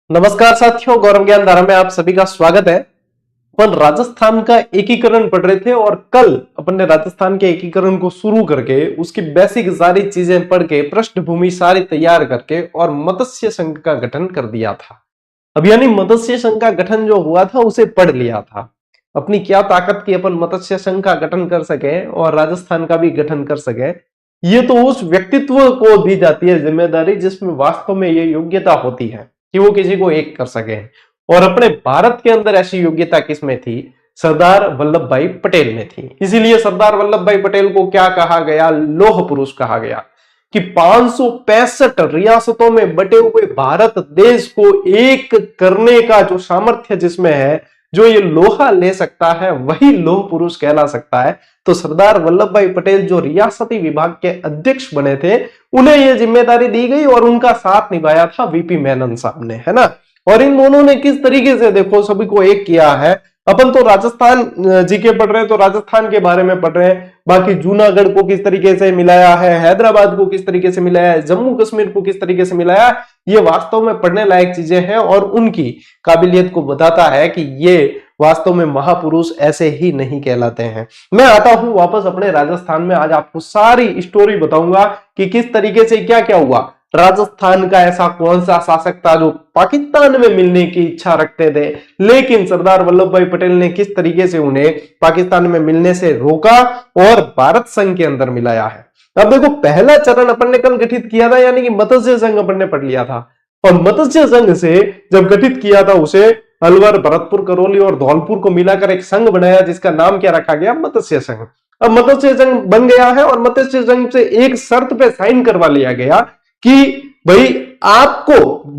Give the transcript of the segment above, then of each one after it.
नमस्कार साथियों, गौरव ज्ञान धारा में आप सभी का स्वागत है। अपन राजस्थान का एकीकरण पढ़ रहे थे और कल अपन ने राजस्थान के एकीकरण को शुरू करके उसकी बेसिक सारी चीजें पढ़ के पृष्ठभूमि सारी तैयार करके और मत्स्य संघ का गठन कर दिया था। अब यानी मत्स्य संघ का गठन जो हुआ था उसे पढ़ लिया था। अपनी क्या ताकत की अपन मत्स्य संघ का गठन कर सके और राजस्थान का भी गठन कर सके, ये तो उस व्यक्तित्व को दी जाती है जिम्मेदारी जिसमें वास्तव में ये योग्यता होती है कि वो किसी को एक कर सके। और अपने भारत के अंदर ऐसी योग्यता किसमें थी? सरदार वल्लभ भाई पटेल में थी। इसीलिए सरदार वल्लभ भाई पटेल को क्या कहा गया? लौह पुरुष कहा गया कि 565 रियासतों में बटे हुए भारत देश को एक करने का जो सामर्थ्य जिसमें है, जो ये लोहा ले सकता है, वही लौह पुरुष कहला सकता है। तो सरदार वल्लभ भाई पटेल जो रियासती विभाग के अध्यक्ष बने थे, उन्हें यह जिम्मेदारी दी गई और उनका साथ निभाया था वीपी मेनन साहब ने, है ना। और इन दोनों ने किस तरीके से देखो सभी को एक किया है। अपन तो राजस्थान जीके पढ़ रहे हैं तो राजस्थान के बारे में पढ़ रहे हैं, बाकी जूनागढ़ को किस तरीके से मिलाया है, हैदराबाद को किस तरीके से मिलाया है, जम्मू कश्मीर को किस तरीके से मिलाया है, ये वास्तव में पढ़ने लायक चीजें हैं और उनकी काबिलियत को बताता है कि ये वास्तव में महापुरुष ऐसे ही नहीं कहलाते हैं। मैं आता हूं वापस अपने राजस्थान में, आज आपको सारी स्टोरी बताऊंगा कि किस तरीके से क्या क्या हुआ। राजस्थान का ऐसा कौन सा शासक था जो पाकिस्तान में मिलने की इच्छा रखते थे, लेकिन सरदार वल्लभ भाई पटेल ने किस तरीके से उन्हें पाकिस्तान में मिलने से रोका और भारत संघ के अंदर मिलाया है। अब देखो, पहला चरण अपन ने कल गठित किया था, यानी कि मत्स्य संघ अपन ने पढ़ लिया था। और मत्स्य संघ से जब गठित किया था, उसे अलवर, भरतपुर, करौली और धौलपुर को मिलाकर एक संघ बनाया जिसका नाम क्या रखा गया? मत्स्य संघ। अब मत्स्य संघ बन गया है और मत्स्य संघ से एक शर्त पे साइन करवा लिया गया कि भाई आपको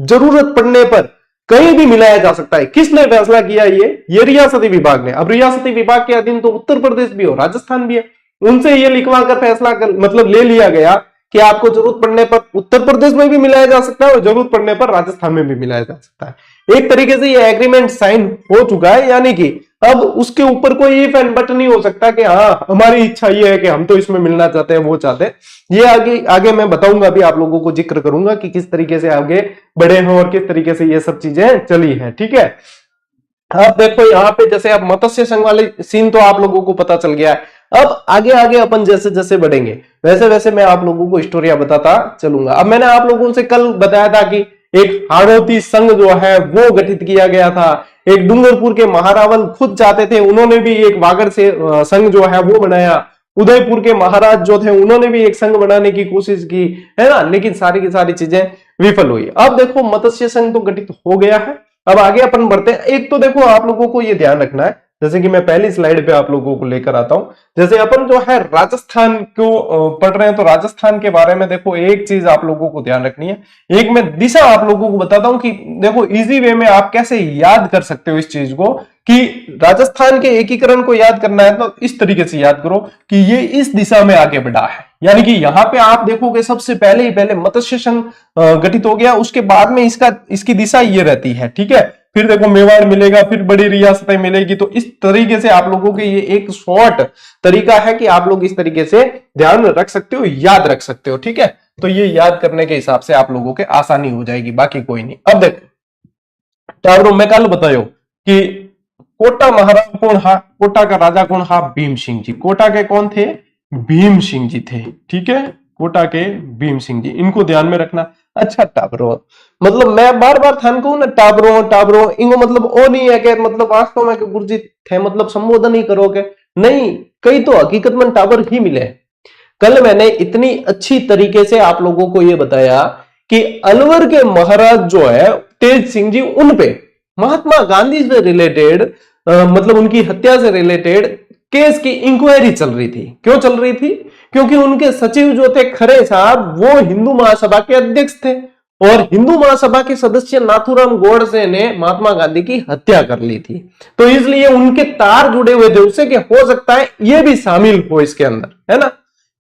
जरूरत पड़ने पर कहीं भी मिलाया जा सकता है। किसने फैसला किया? ये रियासती विभाग ने। अब रियासती विभाग के अधीन तो उत्तर प्रदेश भी हो, राजस्थान भी है। उनसे ये लिखवा कर फैसला मतलब ले लिया गया कि आपको जरूरत पड़ने पर उत्तर प्रदेश में भी मिलाया जा सकता है और जरूरत पड़ने पर राजस्थान में भी मिलाया जा सकता है। एक तरीके से ये एग्रीमेंट साइन हो चुका है, यानी कि अब उसके ऊपर कोई इफ एंड बट नहीं हो सकता कि हाँ हमारी इच्छा ये है कि हम तो इसमें मिलना चाहते हैं, वो चाहते हैं। ये आगे मैं बताऊंगा, अभी आप लोगों को जिक्र करूंगा कि किस तरीके से आगे बढ़े हैं और किस तरीके से ये सब चीजें चली हैं, ठीक है। अब देखो यहाँ पे जैसे अब मत्स्य संघ वाले सीन तो आप लोगों को पता चल गया है। अब आगे आगे अपन जैसे जैसे बढ़ेंगे वैसे वैसे मैं आप लोगों को स्टोरियां बताता चलूंगा। अब मैंने आप लोगों से कल बताया था कि एक हाड़ौती संघ जो है वो गठित किया गया था। एक डूंगरपुर के महारावल खुद चाहते थे, उन्होंने भी एक वागड़ से संघ जो है वो बनाया। उदयपुर के महाराज जो थे उन्होंने भी एक संघ बनाने की कोशिश की, है ना, लेकिन सारी की सारी चीजें विफल हुई। अब देखो मत्स्य संघ तो गठित हो गया है। अब आगे अपन बढ़ते हैं। एक तो देखो आप लोगों को ये ध्यान रखना है, जैसे कि मैं पहली स्लाइड पे आप लोगों को लेकर आता हूं। जैसे अपन जो है राजस्थान को पढ़ रहे हैं तो राजस्थान के बारे में देखो एक चीज आप लोगों को ध्यान रखनी है। एक मैं दिशा आप लोगों को बताता हूं कि देखो इजी वे में आप कैसे याद कर सकते हो इस चीज को, कि राजस्थान के एकीकरण को याद करना है तो इस तरीके से याद करो कि ये इस दिशा में आगे बढ़ा है। यानी कि यहां पे आप देखोगे सबसे पहले मत्स्य संघ गठित हो गया, उसके बाद में इसकी दिशा ये रहती है, ठीक है। फिर देखो मेवाड़ मिलेगा, फिर बड़ी रियासतें मिलेगी। तो इस तरीके से आप लोगों के ये एक शॉर्ट तरीका है कि आप लोग इस तरीके से ध्यान रख सकते हो, याद रख सकते हो, ठीक है। तो ये याद करने के हिसाब से आप लोगों के आसानी हो जाएगी, बाकी कोई नहीं। अब देखो टावरों में कल बतायो कि कोटा महाराज कौन हा, कोटा का राजा कौन हा? भीम सिंह जी। कोटा के कौन थे? भीम सिंह जी थे, ठीक है। कोटा के भीम सिंह जी, इनको ध्यान में रखना। अच्छा टाबरो, मतलब मैं बार बार थान कहूं ना टाबरो इनको मतलब ओ नहीं है कि मतलब वास्तव में गुरुजी थे मतलब संबोधन ही करोगे, नहीं, कई तो हकीकत में टाबर ही मिले। कल मैंने इतनी अच्छी तरीके से आप लोगों को यह बताया कि अलवर के महाराज जो है तेज सिंह जी, उन पे महात्मा गांधी से रिलेटेड मतलब उनकी हत्या से रिलेटेड केस की इंक्वायरी चल रही थी। क्यों चल रही थी? क्योंकि उनके सचिव जो थे खरे साहब, वो हिंदू महासभा के अध्यक्ष थे और हिंदू महासभा के सदस्य नाथूराम गोडसे ने महात्मा गांधी की हत्या कर ली थी। तो इसलिए उनके तार जुड़े हुए थे उससे कि हो सकता है ये भी शामिल हो इसके अंदर, है ना।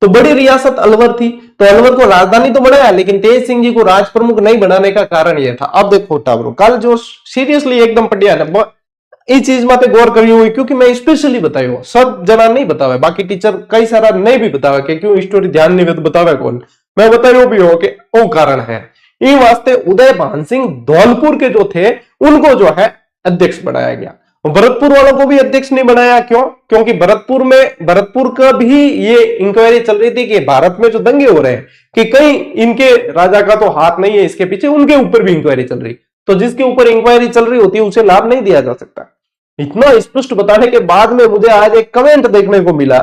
तो बड़ी रियासत अलवर थी, तो अलवर को राजधानी तो बनाया, लेकिन तेज सिंह जी को राज प्रमुख नहीं बनाने का कारण यह था। अब देखो टाबरो, कल जो सीरियसली एकदम पढ़िया ना इस चीज माते गौर करी हुई, क्योंकि मैं स्पेशली बतायो, सब जना नहीं बतावे, बाकी टीचर कई सारा नहीं भी बतावे कि क्यों स्टोरी ध्यान नहीं बतावे कौन, मैं बतायो भी हो कि वो कारण है इन वास्ते उदय भान सिंह धौलपुर के जो थे उनको जो है अध्यक्ष बनाया गया। भरतपुर वालों को भी अध्यक्ष नहीं बनाया, क्यों? क्योंकि भरतपुर का भी ये इंक्वायरी चल रही थी कि भारत में जो दंगे हो रहे हैं कि कहीं इनके राजा का तो हाथ नहीं है इसके पीछे, उनके ऊपर भी इंक्वायरी चल रही। तो जिसके ऊपर इंक्वायरी चल रही होती है उसे लाभ नहीं दिया जा सकता। इतना स्पष्ट बताने के बाद में मुझे आज एक कमेंट देखने को मिला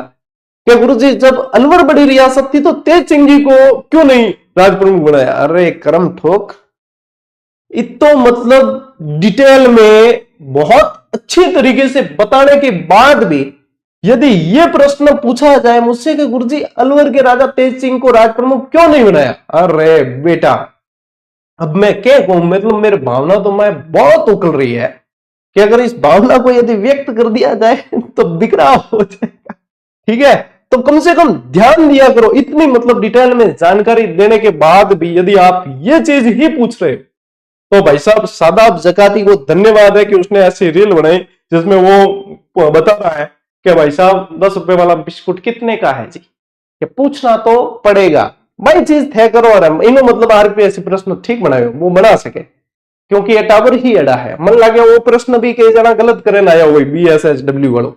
कि गुरुजी जब अलवर बड़ी रियासत थी तो तेज सिंह जी को क्यों नहीं राज प्रमुख बनाया? अरे करम ठोक, इतो मतलब डिटेल में बहुत अच्छी तरीके से बताने के बाद भी यदि यह प्रश्न पूछा जाए मुझसे कि गुरुजी अलवर के राजा तेज सिंह को राज प्रमुख क्यों नहीं बनाया, अरे बेटा अब मैं क्या कहूं, मतलब मेरी भावना तो मैं बहुत उकल रही है कि अगर इस भावना को यदि व्यक्त कर दिया जाए तो बिखराव हो जाएगा। ठीक है, तो कम से कम ध्यान दिया करो। इतनी मतलब डिटेल में जानकारी देने के बाद भी यदि आप ये चीज ही पूछ रहे तो भाई साहब सादाब जकाती को धन्यवाद है कि उसने ऐसी रील बनाई जिसमें वो बता रहा है कि भाई साहब 10 रुपए वाला बिस्कुट कितने का है जी, ये पूछना तो पड़ेगा भाई, चीज तय करो। और इन्हों मतलब आरपीएससी प्रश्न ठीक बनाए वो बना सके, क्योंकि ये टावर ही अड़ा है। मन लगे वो प्रश्न भी कई जना गलत करे ना आया हुई BSHW वालों।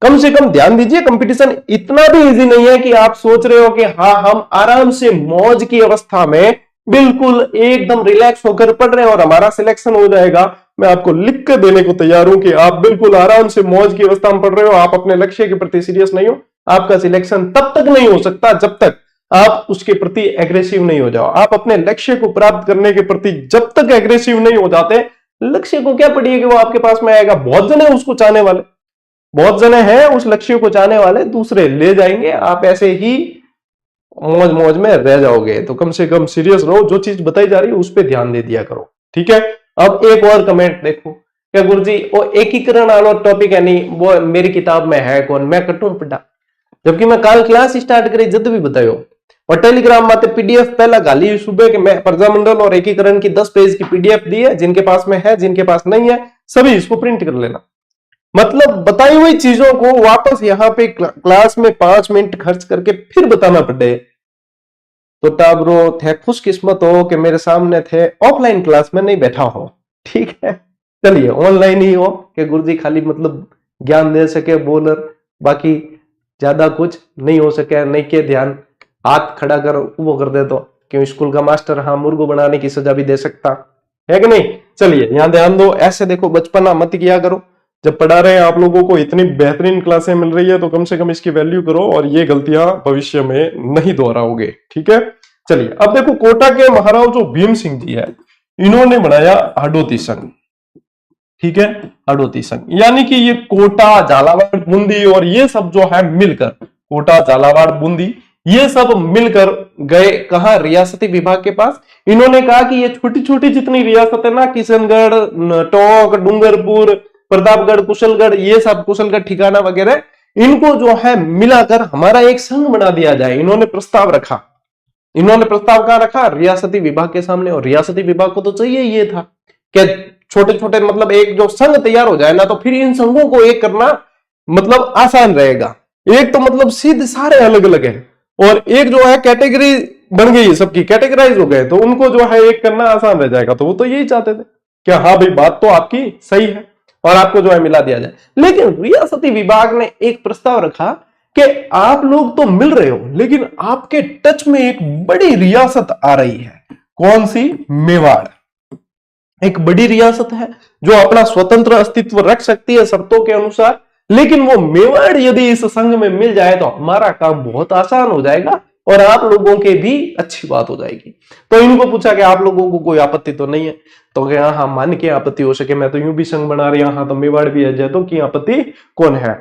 कम से कम ध्यान दीजिए, कंपटीशन इतना भी इजी नहीं है कि आप सोच रहे हो कि हाँ हम आराम से मौज की अवस्था में बिल्कुल एकदम रिलैक्स होकर पढ़ रहे हैं और हमारा सिलेक्शन हो जाएगा। मैं आपको लिख कर देने को तैयार हूं कि आप बिल्कुल आराम से मौज की अवस्था में पढ़ रहे हो, आप अपने लक्ष्य के प्रति सीरियस नहीं हो। आपका सिलेक्शन तब तक नहीं हो सकता जब तक आप उसके प्रति एग्रेसिव नहीं हो जाओ। आप अपने लक्ष्य को प्राप्त करने के प्रति जब तक एग्रेसिव नहीं हो जाते, लक्ष्य को क्या पड़ी है कि वो आपके पास में आएगा। बहुत जने उसको चाहने वाले, बहुत जने हैं उस लक्ष्य को चाहने वाले, दूसरे ले जाएंगे, आप ऐसे ही मौज मौज में रह जाओगे। तो कम से कम सीरियस रहो, जो चीज बताई जा रही है उस पर ध्यान दे दिया करो। ठीक है, अब एक और कमेंट देखो, क्या गुरुजी वो एकीकरण वाला टॉपिक है नहीं वो मेरी किताब में है कौन, मैं कटूं पड़ा, जबकि मैं कल क्लास स्टार्ट करी जब भी बतायो। और टेलीग्राम माते पीडीएफ पहला गाली सुबह के मैं प्रजामंडल और एकीकरण की 10 पेज की पीडीएफ दी है, जिनके पास में है जिनके पास नहीं है सभी इसको प्रिंट कर लेना। मतलब बताई हुई चीजों को वापस यहाँ पे क्लास में 5 मिनट खर्च करके फिर बताना पड़े तो टाबरो थे खुशकिस्मत हो कि मेरे सामने थे ऑफलाइन क्लास में नहीं बैठा हो। ठीक है, चलिए ऑनलाइन ही हो कि गुरुजी खाली मतलब ज्ञान दे सके बोलर, बाकी ज्यादा कुछ नहीं हो सके। नहीं के ध्यान हाथ खड़ा कर वो कर दे तो क्यों स्कूल का मास्टर हाँ मुर्गो बनाने की सजा भी दे सकता है कि नहीं। चलिए यहां ध्यान दो, ऐसे देखो बचपना मत किया करो। जब पढ़ा रहे हैं आप लोगों को इतनी बेहतरीन क्लासें मिल रही है तो कम से कम इसकी वैल्यू करो और ये गलतियां भविष्य में नहीं दोहराओगे। ठीक है, चलिए अब देखो कोटा के महाराज जो भीम सिंह जी है इन्होंने बनाया हाडोती संघ। ठीक है, हाडोती संघ यानी कि ये कोटा झालावाड़ बूंदी और ये सब जो है मिलकर, कोटा झालावाड़ बूंदी ये सब मिलकर गए कहा, रियासती विभाग के पास। इन्होंने कहा कि ये छोटी छोटी जितनी रियासत है ना, किशनगढ़, टोंक, डूंगरपुर, प्रतापगढ़, कुशलगढ़, ये सब कुशलगढ़ ठिकाना वगैरह, इनको जो है मिलाकर हमारा एक संघ बना दिया जाए। इन्होंने प्रस्ताव रखा। इन्होंने प्रस्ताव कहां रखा? रियासती विभाग के सामने। और रियासती विभाग को तो चाहिए ये था कि छोटे छोटे मतलब एक जो संघ तैयार हो जाए ना, तो फिर इन संघों को एक करना मतलब आसान रहेगा। एक तो मतलब सीधे सारे अलग अलग है और एक जो है कैटेगरी बन गई, सबकी कैटेगराइज हो गए, तो उनको जो है एक करना आसान रह जाएगा। तो वो तो यही चाहते थे क्या हाँ भाई बात तो आपकी सही है और आपको जो है मिला दिया जाए। लेकिन रियासती विभाग ने एक प्रस्ताव रखा कि आप लोग तो मिल रहे हो लेकिन आपके टच में एक बड़ी रियासत आ रही है। कौन सी? मेवाड़। एक बड़ी रियासत है जो अपना स्वतंत्र अस्तित्व रख सकती है शर्तों के अनुसार, लेकिन वो मेवाड़ यदि इस संघ में मिल जाए तो हमारा काम बहुत आसान हो जाएगा और आप लोगों के भी अच्छी बात हो जाएगी। तो इनको पूछा कि आप लोगों को कोई आपत्ति तो नहीं है? तो क्या हाँ मान के आपत्ति हो सके, मैं तो यूं भी संघ बना रही हाँ तो मेवाड़ भी आ जाए तो की आपत्ति कौन है?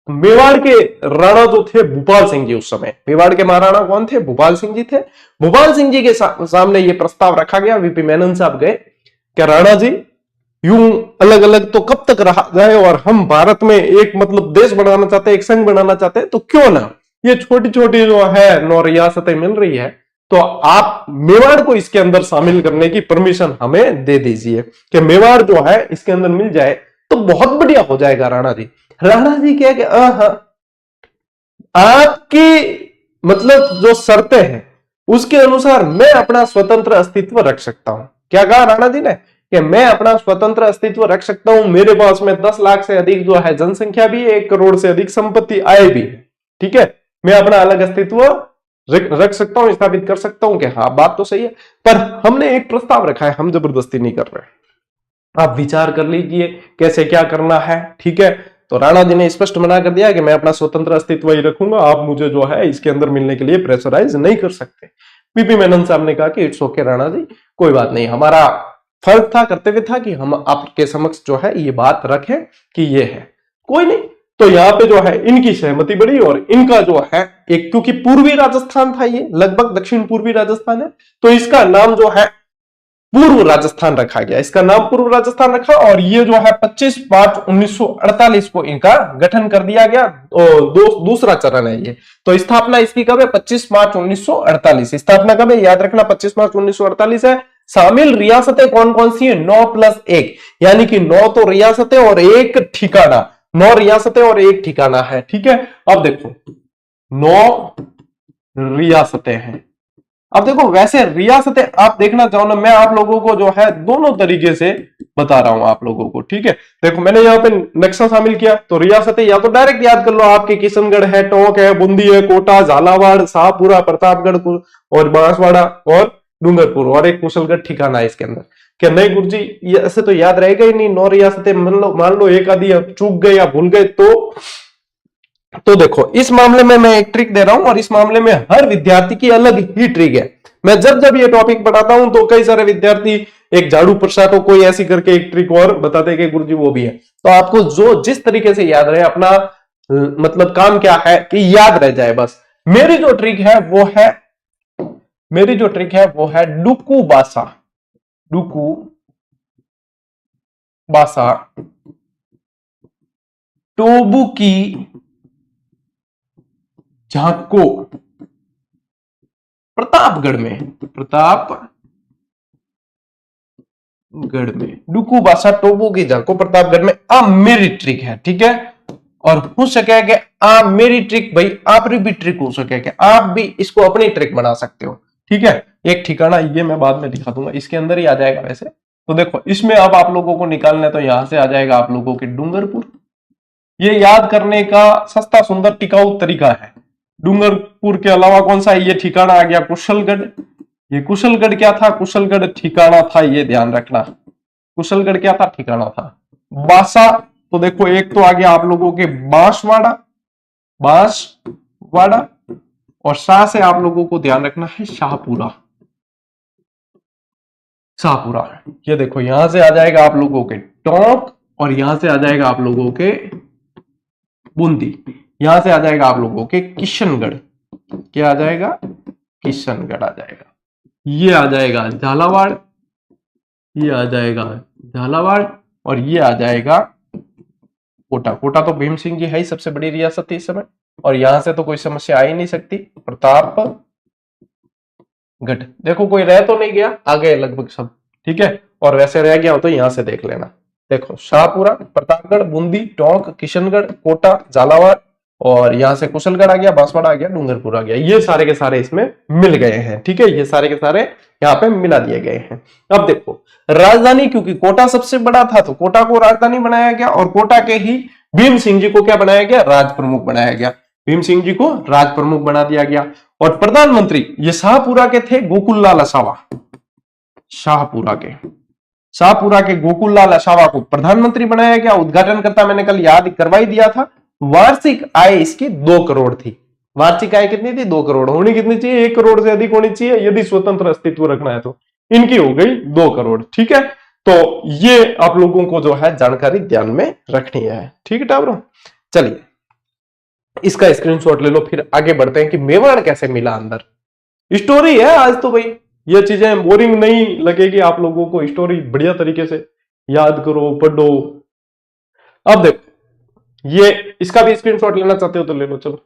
मेवाड़ के राणा जो थे भूपाल सिंह जी, उस समय मेवाड़ के महाराणा कौन थे? भूपाल सिंह जी थे। भूपाल सिंह जी के सामने ये प्रस्ताव रखा गया। वीपी मेनन साहब गए क्या राणा जी यूं अलग अलग तो कब तक रहा जाए और हम भारत में एक मतलब देश बनाना चाहते हैं, एक संघ बनाना चाहते हैं, तो क्यों ना ये छोटी छोटी जो है 9 रियासतें मिल रही है तो आप मेवाड़ को इसके अंदर शामिल करने की परमिशन हमें दे दीजिए कि मेवाड़ जो है इसके अंदर मिल जाए तो बहुत बढ़िया हो जाएगा। राणा जी क्या कि आपकी मतलब जो शर्तें हैं उसके अनुसार मैं अपना स्वतंत्र अस्तित्व रख सकता हूं। क्या कहा राणा जी ने कि मैं अपना स्वतंत्र अस्तित्व रख सकता हूं, मेरे पास में 10 लाख से अधिक जो है जनसंख्या भी है, 1 करोड़ से अधिक संपत्ति आय भी है, ठीक है, मैं अपना अलग अस्तित्व रख सकता हूं, स्थापित कर सकता हूं। कि हाँ बात तो सही है, पर हमने एक प्रस्ताव रखा है, हम जबरदस्ती नहीं कर रहे, आप विचार कर लीजिए कैसे क्या करना है, ठीक है। तो राणा जी ने स्पष्ट मना कर दिया कि मैं अपना स्वतंत्र अस्तित्व ही रखूंगा, आप मुझे जो है इसके अंदर मिलने के लिए प्रेशराइज नहीं कर सकते। पीपी मेनन साहब ने कहा कि इट्स ओके राणा जी, कोई बात नहीं, हमारा फर्ज था, कर्तव्य था कि हम आपके समक्ष जो है ये बात रखें कि ये है, कोई नहीं। तो यहाँ पे जो है इनकी सहमति बढ़ी और इनका जो है एक, क्योंकि पूर्वी राजस्थान था, ये लगभग दक्षिण पूर्वी राजस्थान है, तो इसका नाम जो है पूर्व राजस्थान रखा गया, इसका नाम पूर्व राजस्थान रखा। और ये जो है 25 मार्च 1948 को इनका गठन कर दिया गया। दूसरा चरण है ये। तो स्थापना इसकी कब है? 25 मार्च 1948। स्थापना कब है? याद रखना 25 मार्च 1948 है। शामिल रियासतें कौन कौन सी है? 9+1, यानी कि 9 तो रियासतें और 1 ठिकाना, 9 रियासतें और 1 ठिकाना है, ठीक है। अब देखो 9 रियासतें हैं। अब देखो वैसे रियासतें आप देखना चाहो ना, मैं आप लोगों को जो है दोनों तरीके से बता रहा हूं आप लोगों को, ठीक है। देखो मैंने यहाँ पे नक्शा शामिल किया, तो रियासतें या तो डायरेक्ट याद कर लो आपके, किशनगढ़ है, टोंक है, बूंदी है, कोटा, झालावाड़, शाहपुरा, प्रतापगढ़ और बांसवाड़ा और डूंगरपुर, और एक कुशलगढ़ ठिकाना है इसके अंदर। क्या नहीं गुरु जी ये ऐसे तो याद रहेगा ही नहीं, 9 रियासतें मान लो एक आदि चूक गए या भूल गए तो देखो इस मामले में मैं एक ट्रिक दे रहा हूं, और इस मामले में हर विद्यार्थी की अलग ही ट्रिक है। मैं जब ये टॉपिक पढ़ाता हूं तो कई सारे विद्यार्थी एक झाड़ू प्रसाद हो कोई ऐसी करके एक ट्रिक और बताते हैं कि गुरुजी वो भी है। तो आपको जो जिस तरीके से याद रहे, अपना मतलब काम क्या है कि याद रह जाए बस। मेरी जो ट्रिक है वो है डुकू बासा टोबू की झाको प्रतापगढ़ में डुकू बासा टोबू की झाको प्रतापगढ़ में। अब मेरी ट्रिक है, ठीक है। और हो सके कि आप मेरी ट्रिक भाई आप भी ट्रिक हो सके कि आप भी इसको अपनी ट्रिक बना सकते हो, ठीक है। एक ठिकाना ये मैं बाद में दिखा दूंगा, इसके अंदर ही आ जाएगा वैसे। तो देखो इसमें अब आप लोगों को निकालना है, तो यहां से आ जाएगा आप लोगों के डूंगरपुर। ये याद करने का सस्ता सुंदर टिकाऊ तरीका है। डूंगरपुर के अलावा कौन सा है? ये ठिकाना आ गया कुशलगढ़। ये कुशलगढ़ क्या था? कुशलगढ़ ठिकाना था, ये ध्यान रखना। कुशलगढ़ क्या था? ठिकाना था। बासा तो देखो एक तो आ गया आप लोगों के बांसवाड़ा, और शाह से आप लोगों को ध्यान रखना है शाहपुरा। ये देखो यहां से आ जाएगा आप लोगों के टोंक, और यहां से आ जाएगा आप लोगों के बूंदी, यहां से आ जाएगा आप लोगों के किशनगढ़। क्या आ जाएगा? किशनगढ़ आ जाएगा। ये आ जाएगा झालावाड़, और ये आ जाएगा कोटा तो भीम सिंह जी है ही सबसे बड़ी रियासत थी इस समय, और यहां से तो कोई समस्या आ ही नहीं सकती। प्रतापगढ़, देखो कोई रह तो नहीं गया, आ गए लगभग सब, ठीक है। और वैसे रह गया हो तो यहां से देख लेना। देखो शाहपुरा, प्रतापगढ़, बूंदी, टोंक, किशनगढ़, कोटा, झालावाड़, और यहां से कुशलगढ़ आ गया, बांसवाड़ा आ गया, डूंगरपुर आ गया। ये सारे के सारे इसमें मिल गए हैं, ठीक है। ये सारे के सारे यहाँ पे मिला दिए गए हैं। अब देखो राजधानी, क्योंकि कोटा सबसे बड़ा था तो कोटा को राजधानी बनाया गया, और कोटा के ही भीम सिंह जी को क्या बनाया गया? राज प्रमुख बनाया गया। भीम सिंह जी को राज प्रमुख बना दिया गया। और प्रधानमंत्री ये शाहपुरा के थे गोकुललाल असावा। शाहपुरा के गोकुललाल असावा को प्रधानमंत्री बनाया गया। उद्घाटनकर्ता मैंने कल याद करवाई दिया था। वार्षिक आय इसकी 2 करोड़ थी। वार्षिक आय कितनी थी? 2 करोड़। होनी कितनी चाहिए? 1 करोड़ से अधिक होनी चाहिए यदि स्वतंत्र अस्तित्व रखना है तो। इनकी हो गई 2 करोड़, ठीक है। तो ये आप लोगों को जो है जानकारी ध्यान में रखनी है, ठीक है टाबरों। चलिए इसका स्क्रीनशॉट ले लो, फिर आगे बढ़ते हैं कि मेवाड़ कैसे मिला अंदर। स्टोरी है आज तो भाई, ये चीजें बोरिंग नहीं लगेगी आप लोगों को, स्टोरी बढ़िया तरीके से याद करो, पढ़ो। अब देखो ये इसका भी स्क्रीनशॉट लेना चाहते हो तो ले लो, चलो।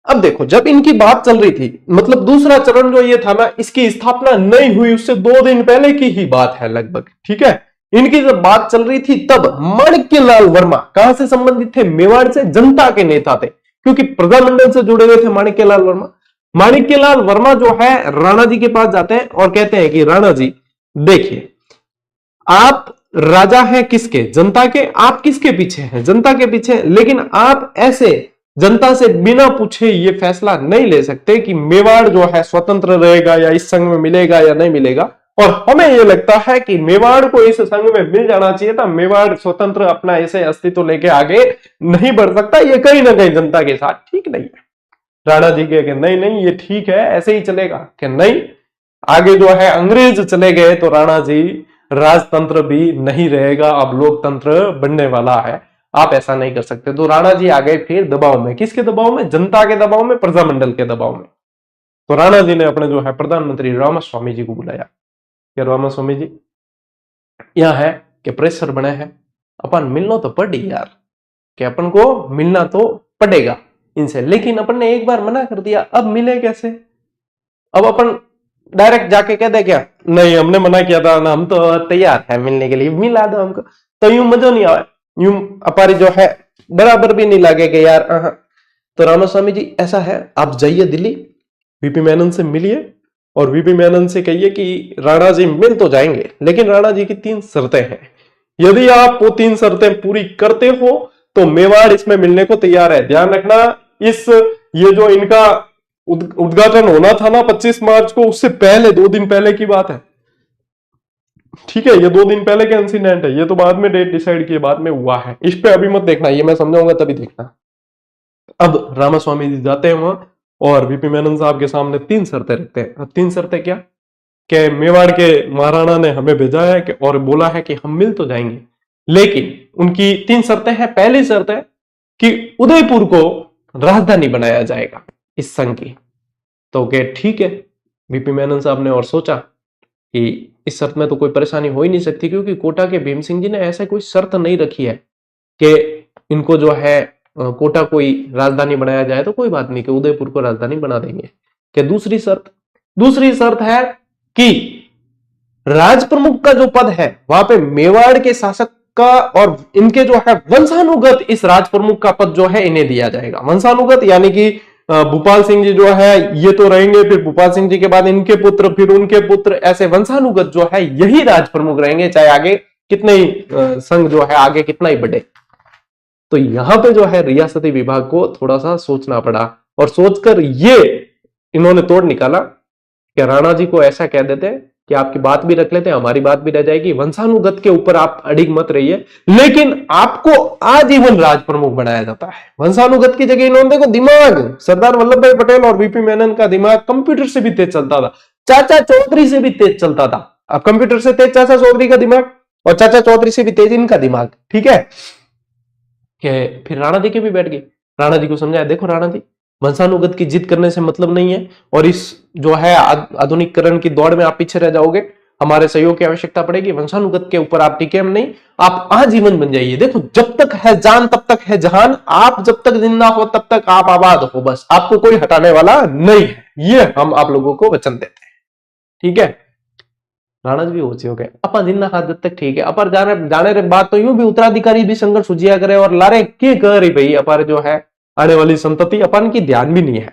अब देखो जब इनकी बात चल रही थी, मतलब दूसरा चरण जो ये था ना, इसकी स्थापना नहीं हुई उससे 2 दिन पहले की ही बात है लगभग, ठीक है। इनकी जब बात चल रही थी तब माणिक्यलाल वर्मा कहां से संबंधित थे? मेवाड़ से, जनता के नेता थे। क्योंकि प्रजामंडल से जुड़े हुए थे माणिक्यलाल वर्मा। माणिक्यलाल वर्मा जो है राणा जी के पास जाते हैं और कहते हैं कि राणा जी देखिए, आप राजा हैं किसके? जनता के। आप किसके पीछे हैं? जनता के पीछे। लेकिन आप ऐसे जनता से बिना पूछे ये फैसला नहीं ले सकते कि मेवाड़ जो है स्वतंत्र रहेगा या इस संघ में मिलेगा या नहीं मिलेगा। और हमें यह लगता है कि मेवाड़ को इस संघ में मिल जाना चाहिए था। मेवाड़ स्वतंत्र अपना ऐसे अस्तित्व लेके आगे नहीं बढ़ सकता। ये कहीं ना कहीं जनता के साथ ठीक नहीं है। राणा जी के नहीं नहीं ये ठीक है, ऐसे ही चलेगा। कि नहीं, आगे जो है अंग्रेज चले गए तो राणा जी राजतंत्र भी नहीं रहेगा, अब लोकतंत्र बनने वाला है, आप ऐसा नहीं कर सकते। तो राणा जी आ गए फिर दबाव में। किसके दबाव में? जनता के दबाव में, प्रजामंडल के दबाव में। तो राणा जी ने अपने जो है प्रधानमंत्री रामास्वामी जी को बुलाया कि रामास्वामी जी यह है कि प्रेशर बने हैं, अपन मिलना तो पड़ी यार, कि अपन को मिलना तो पड़ेगा इनसे। लेकिन अपन ने एक बार मना कर दिया, अब मिले कैसे? अब अपन डायरेक्ट जाके कह दे क्या? नहीं, हमने मना किया था ना, हम तो तैयार है मिलने के लिए, मिला दो हमको। तो यूं मजा नहीं आया, यूं अपारी जो है बराबर भी नहीं लगे कि यार तो रामास्वामी जी ऐसा है, आप जाइए दिल्ली, वीपी मेनन से मिलिए और वीपी मेनन से कहिए कि राणा जी मिल तो जाएंगे, लेकिन राणा जी की 3 शर्तें हैं। यदि आप वो 3 शर्तें पूरी करते हो तो मेवाड़ इसमें मिलने को तैयार है। ध्यान रखना, ये जो इनका उद्घाटन होना था ना 25 मार्च को, उससे पहले 2 दिन पहले की बात है। ठीक है, ये 2 दिन पहले का इंसिडेंट है, ये तो बाद में डेट डिसाइड किए, बाद में हुआ है। इस पे अभी मत देखना, ये मैं समझाऊंगा तभी देखना। अब रामास्वामी जी जाते हैं वहां और वीपी मेनन साहब के सामने 3 शर्तें रखते हैं। अब 3 शर्तें क्या? कि मेवाड़ के महाराणा ने हमें भेजा है कि और बोला है कि हम मिल तो जाएंगे, लेकिन उनकी 3 शर्तें हैं। पहली शर्त है कि उदयपुर को राजधानी बनाया जाएगा इस संघ की। तो क्या ठीक है, वीपी मेनन साहब ने और सोचा कि इस शर्त में तो कोई परेशानी हो ही नहीं सकती, क्योंकि कोटा के भीम सिंह जी ने ऐसा कोई शर्त नहीं रखी है कि इनको जो है कोटा कोई राजधानी बनाया जाए तो कोई बात नहीं, कि उदयपुर को राजधानी बना देंगे। कि दूसरी शर्त है कि राज प्रमुख का जो पद है वहां पे मेवाड़ के शासक का और इनके जो है वंशानुगत इस राज प्रमुख का पद जो है इन्हें दिया जाएगा। वंशानुगत यानी कि भूपाल सिंह जी जो है ये तो रहेंगे, फिर भूपाल सिंह जी के बाद इनके पुत्र, फिर उनके पुत्र, ऐसे वंशानुगत जो है यही राज प्रमुख रहेंगे, चाहे आगे कितने ही संघ जो है आगे कितना ही बढ़े। तो यहां पे जो है रियासती विभाग को थोड़ा सा सोचना पड़ा और सोचकर ये इन्होंने तोड़ निकाला कि राणा जी को ऐसा कह देते कि आपकी बात भी रख लेते हैं, हमारी बात भी रह जाएगी, वंशानुगत के ऊपर आप अड़िग मत रहिए, लेकिन आपको आजीवन राज प्रमुख बनाया जाता है। वंशानुगत की जगह इन्होंने देखो दिमाग, सरदार वल्लभ भाई पटेल और वीपी मेनन का दिमाग कंप्यूटर से भी तेज चलता था, चाचा चौधरी से भी तेज चलता था। अब कंप्यूटर से तेज चाचा चौधरी का दिमाग और चाचा चौधरी से भी तेज इनका दिमाग। ठीक है, फिर राणा जी के भी बैठ गए। राणा जी को समझाया, देखो राणा जी, वंशानुगत की जिद करने से मतलब नहीं है, और इस जो है आधुनिकीकरण की दौड़ में आप पीछे रह जाओगे, हमारे सहयोग की आवश्यकता पड़ेगी। वंशानुगत के ऊपर आप टिके नहीं, आप आजीवन बन जाइए। देखो, जब तक है जान तब तक है जहान, आप जब तक जिंदा हो तब तक आप आबाद हो, बस आपको कोई हटाने वाला नहीं है, ये हम आप लोगों को वचन देते हैं। ठीक है, राणा जी भी होची हो गए, अपा जिंदा हाथ जब तक ठीक है, अपर जाने रे बात तो यूं भी उत्तराधिकारी भी संघर्ष सुझिया करे और लारे के कर रही भाई, अपार जो है आने वाली संतति अपन की ध्यान भी नहीं है।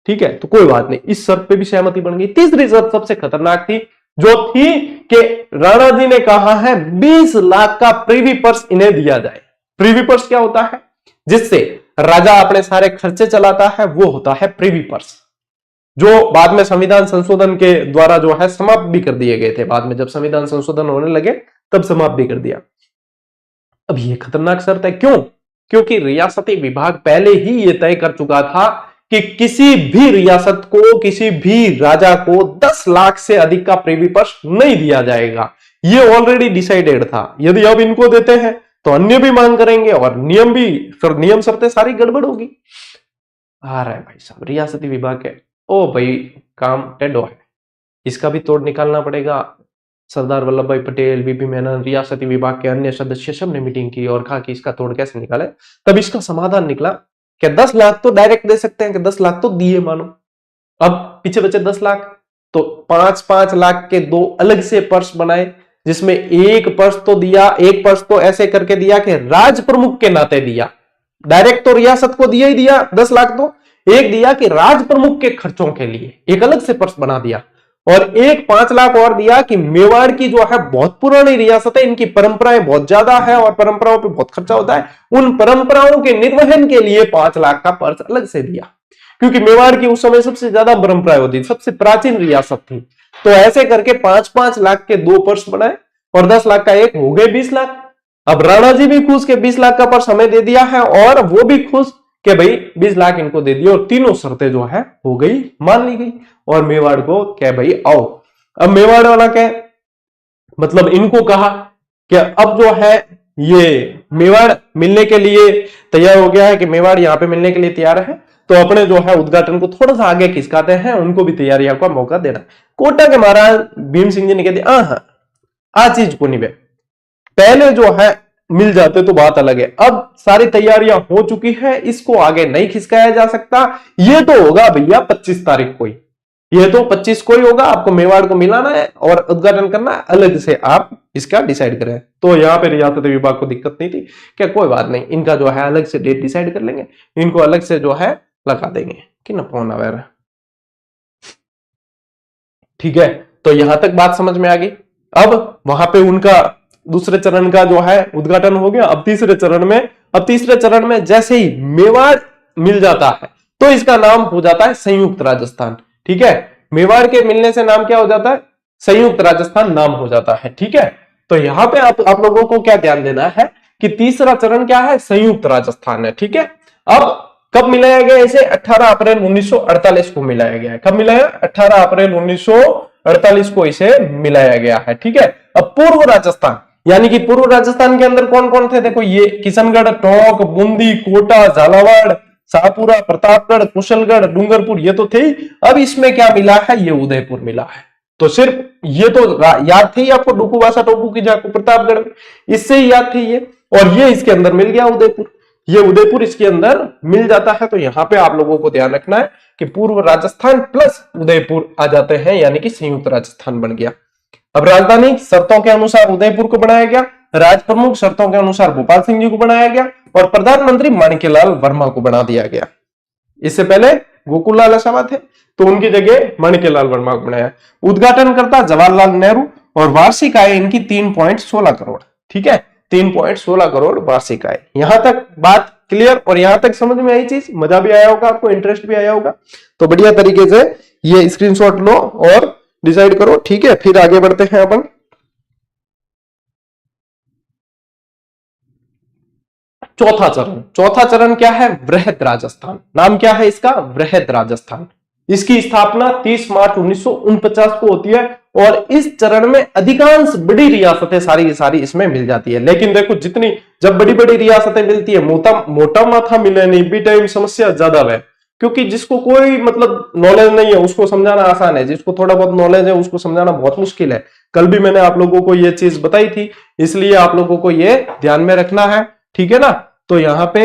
ठीक है, तो कोई बात नहीं, इस शर्त पे भी सहमति बन गई। तीसरी शर्त सबसे खतरनाक थी, जो थी कि राणा जी ने कहा है 20 लाख का प्रीवी पर्स इन्हें दिया जाए। प्रीवी पर्स क्या होता है? जिससे राजा अपने सारे खर्चे चलाता है, वो होता है प्रीवी पर्स, जो बाद में संविधान संशोधन के द्वारा जो है समाप्त भी कर दिए गए थे। बाद में जब संविधान संशोधन होने लगे तब समाप्त भी कर दिया। अब ये खतरनाक शर्त है, क्यों? क्योंकि रियासती विभाग पहले ही ये तय कर चुका था कि किसी भी रियासत को, किसी भी राजा को 10 लाख से अधिक का प्रीवी पर्स नहीं दिया जाएगा। ये ऑलरेडी डिसाइडेड था। यदि अब इनको देते हैं तो अन्य भी मांग करेंगे और नियम शर्तें सारी गड़बड़ होगी। आ रहा है भाई साहब रियासती विभाग के, ओ भाई काम टेढ़ो है, इसका भी तोड़ निकालना पड़ेगा। सरदार वल्लभ भाई पटेल, वीपी मेनन, रियासती विभाग के अन्य सदस्य सब ने मीटिंग की और कहा कि इसका तोड़ कैसे निकाले। तब इसका समाधान निकला कि 10 लाख तो डायरेक्ट दे सकते हैं, कि 10 लाख तो दिए मानो, अब पीछे बचे 10 लाख, तो 5-5 लाख के 2 अलग से पर्स बनाए, जिसमें एक पर्स तो दिया, एक पर्स तो ऐसे करके दिया कि राज प्रमुख के नाते दिया, डायरेक्ट तो रियासत को दिया ही दिया 10 लाख, तो एक दिया कि राज प्रमुख के खर्चों के लिए एक अलग से पर्स बना दिया, और एक 5 लाख और दिया कि मेवाड़ की जो है बहुत पुरानी रियासत है, इनकी परंपराएं बहुत ज्यादा है और परंपराओं पे बहुत खर्चा होता है, उन परंपराओं के निर्वहन के लिए 5 लाख का पर्स अलग से दिया, क्योंकि मेवाड़ की उस समय सबसे ज्यादा परंपराएं होती, सबसे प्राचीन रियासत थी। तो ऐसे करके 5-5 लाख के 2 पर्स बनाए और 10 लाख का एक, हो गए 20 लाख। अब राणा जी भी खुश के 20 लाख का पर्स हमें दे दिया है, और वो भी खुश कि भाई 20 लाख इनको दे दिए, और तीनों शर्तें जो है हो गई, मान ली गई। और मेवाड़ को क्या भाई आओ। अब मेवाड़ वाला क्या, मतलब इनको कहा कि अब जो है ये मेवाड़ मिलने के लिए तैयार हो गया है, कि मेवाड़ यहाँ पे मिलने के लिए तैयार है, तो अपने जो है उद्घाटन को थोड़ा सा आगे खिसकाते हैं, उनको भी तैयारियों का मौका देना। कोटा के महाराज भीम सिंह जी ने कह दिया हाँ आ चीज को नहीं, पहले जो है मिल जाते तो बात अलग है, अब सारी तैयारियां हो चुकी है, इसको आगे नहीं खिसकाया जा सकता। ये तो होगा भैया 25 तारीख को ही, ये तो 25 को ही होगा, आपको मेवाड़ को मिलाना है और उद्घाटन करना है, अलग से आप इसका डिसाइड करें। तो यहाँ पे रियासत विभाग को दिक्कत नहीं थी, क्या कोई बात नहीं, इनका जो है अलग से डेट डिसाइड कर लेंगे, इनको अलग से जो है लगा देंगे कि ना फोन वगैरह। ठीक है, तो यहां तक बात समझ में आ गई। अब वहां पे उनका दूसरे चरण का जो है उद्घाटन हो गया। अब तीसरे चरण में जैसे ही मेवाड़ मिल जाता है तो इसका नाम हो जाता है संयुक्त राजस्थान। ठीक है, मेवाड़ के मिलने से नाम क्या हो जाता है, संयुक्त राजस्थान नाम हो जाता है। ठीक है, तो यहां पे आप लोगों को क्या ध्यान देना है कि तीसरा चरण क्या है, संयुक्त राजस्थान है। ठीक है, अब कब मिलाया गया इसे, 18 अप्रैल 1948 को मिलाया गया है। कब मिलाया, 18 अप्रैल 1948 को इसे मिलाया गया है। ठीक है, अब पूर्व राजस्थान, यानी कि पूर्व राजस्थान के अंदर कौन कौन थे, देखो ये किशनगढ़, टोंक, बूंदी, कोटा, झालावाड़, शाहपुरा, प्रतापगढ़, कुशलगढ़, डूंगरपुर, ये तो थे ही। अब इसमें क्या मिला है, ये उदयपुर मिला है। तो सिर्फ ये तो याद थी आपको, डुकुवासा टोकू की जाको प्रतापगढ़, इससे ही याद थी ये, और ये इसके अंदर मिल गया उदयपुर, ये उदयपुर इसके अंदर मिल जाता है। तो यहां पे आप लोगों को ध्यान रखना है कि पूर्व राजस्थान प्लस उदयपुर आ जाते हैं, यानी कि संयुक्त राजस्थान बन गया। अब राजधानी शर्तों के अनुसार उदयपुर को बनाया गया, राज प्रमुख शर्तों के अनुसार भोपाल सिंह जी को बनाया गया, और प्रधानमंत्री माणिक्यलाल वर्मा को बना दिया गया। इससे पहले गोकुललाल आशावा थे, तो उनकी जगह माणिक्यलाल वर्मा को बनाया। उद्घाटन करता जवाहरलाल नेहरू, और वार्षिक आय इनकी 3.16 करोड़। ठीक है, 3.16 करोड़ वार्षिक आय। यहां तक बात क्लियर, और यहां तक समझ में आई चीज, मजा भी आया होगा आपको, इंटरेस्ट भी आया होगा। तो बढ़िया तरीके से ये स्क्रीनशॉट लो और डिसाइड करो। ठीक है, फिर आगे बढ़ते हैं अपन। चौथा चरण क्या है, वृहद राजस्थान। नाम क्या है इसका, वृहद राजस्थान। इसकी स्थापना 30 मार्च 1949 को होती है, और इस चरण में अधिकांश बड़ी रियासतें सारी की सारी इसमें मिल जाती है। लेकिन देखो, जितनी जब बड़ी बड़ी रियासतें मिलती है, मोटा माथा मिले नहीं भी टाइम, समस्या ज्यादा है, क्योंकि जिसको कोई मतलब नॉलेज नहीं है उसको समझाना आसान है, जिसको थोड़ा बहुत नॉलेज है उसको समझाना बहुत मुश्किल है। कल भी मैंने आप लोगों को ये चीज बताई थी, इसलिए आप लोगों को ये ध्यान में रखना है। ठीक है ना, तो यहां पे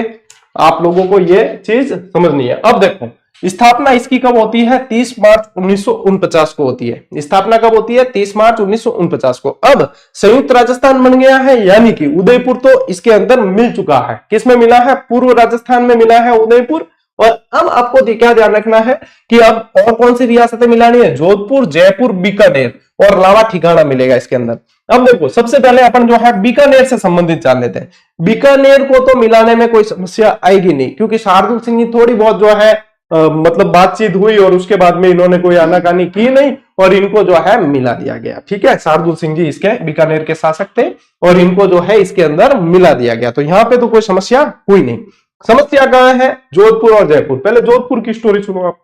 आप लोगों को ये चीज समझनी है। अब देखो, स्थापना इसकी कब होती है, 30 मार्च 1949 को होती है। स्थापना कब होती है, 30 मार्च 1949 को। अब संयुक्त राजस्थान बन गया है, यानी कि उदयपुर तो इसके अंदर मिल चुका है। किसमें मिला है, पूर्व राजस्थान में मिला है उदयपुर। और अब आपको क्या ध्यान रखना है कि अब और कौन सी रियासतें मिलानी है, जोधपुर, जयपुर, बीकानेर और लावा ठिकाना मिलेगा इसके अंदर। अब देखो, सबसे पहले अपन जो है बीकानेर से संबंधित जान लेते हैं। बीकानेर को तो मिलाने में कोई समस्या आएगी नहीं, क्योंकि शार्दुल सिंह जी थोड़ी बहुत जो है मतलब बातचीत हुई, और उसके बाद में इन्होंने कोई आनाकानी की नहीं, और इनको जो है मिला दिया गया। ठीक है, शार्दुल सिंह जी इसके बीकानेर के शासक थे, और इनको जो है इसके अंदर मिला दिया गया। तो यहां पे तो कोई समस्या हुई नहीं। समस्या कहां है, जोधपुर और जयपुर। पहले जोधपुर की स्टोरी सुनो आप।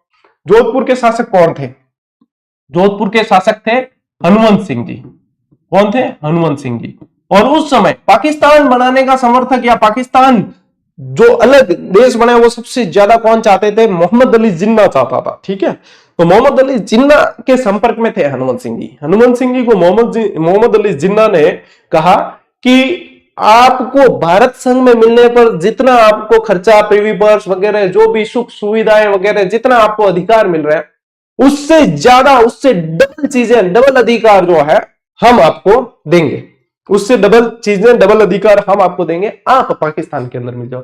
जोधपुर के शासक कौन थे, जोधपुर के शासक थे हनुमंत सिंह जी। कौन थे, हनुमंत सिंह जी। और उस समय पाकिस्तान बनाने का समर्थक, या पाकिस्तान जो अलग देश बने, वो सबसे ज्यादा कौन चाहते थे, मोहम्मद अली जिन्ना चाहता था। ठीक है, तो मोहम्मद अली जिन्ना के संपर्क में थे हनुमंत सिंह जी। हनुमंत सिंह जी को मोहम्मद अली जिन्ना ने कहा कि आपको भारत संघ में मिलने पर जितना आपको खर्चा, प्रीवी पर्स वगैरह, जो भी सुख सुविधाएं वगैरह, जितना आपको अधिकार मिल रहा है, उससे ज्यादा, उससे डबल चीजें, डबल अधिकार जो है हम आपको देंगे। उससे डबल चीजें, डबल अधिकार हम आपको देंगे, आप पाकिस्तान के अंदर मिल जाओ।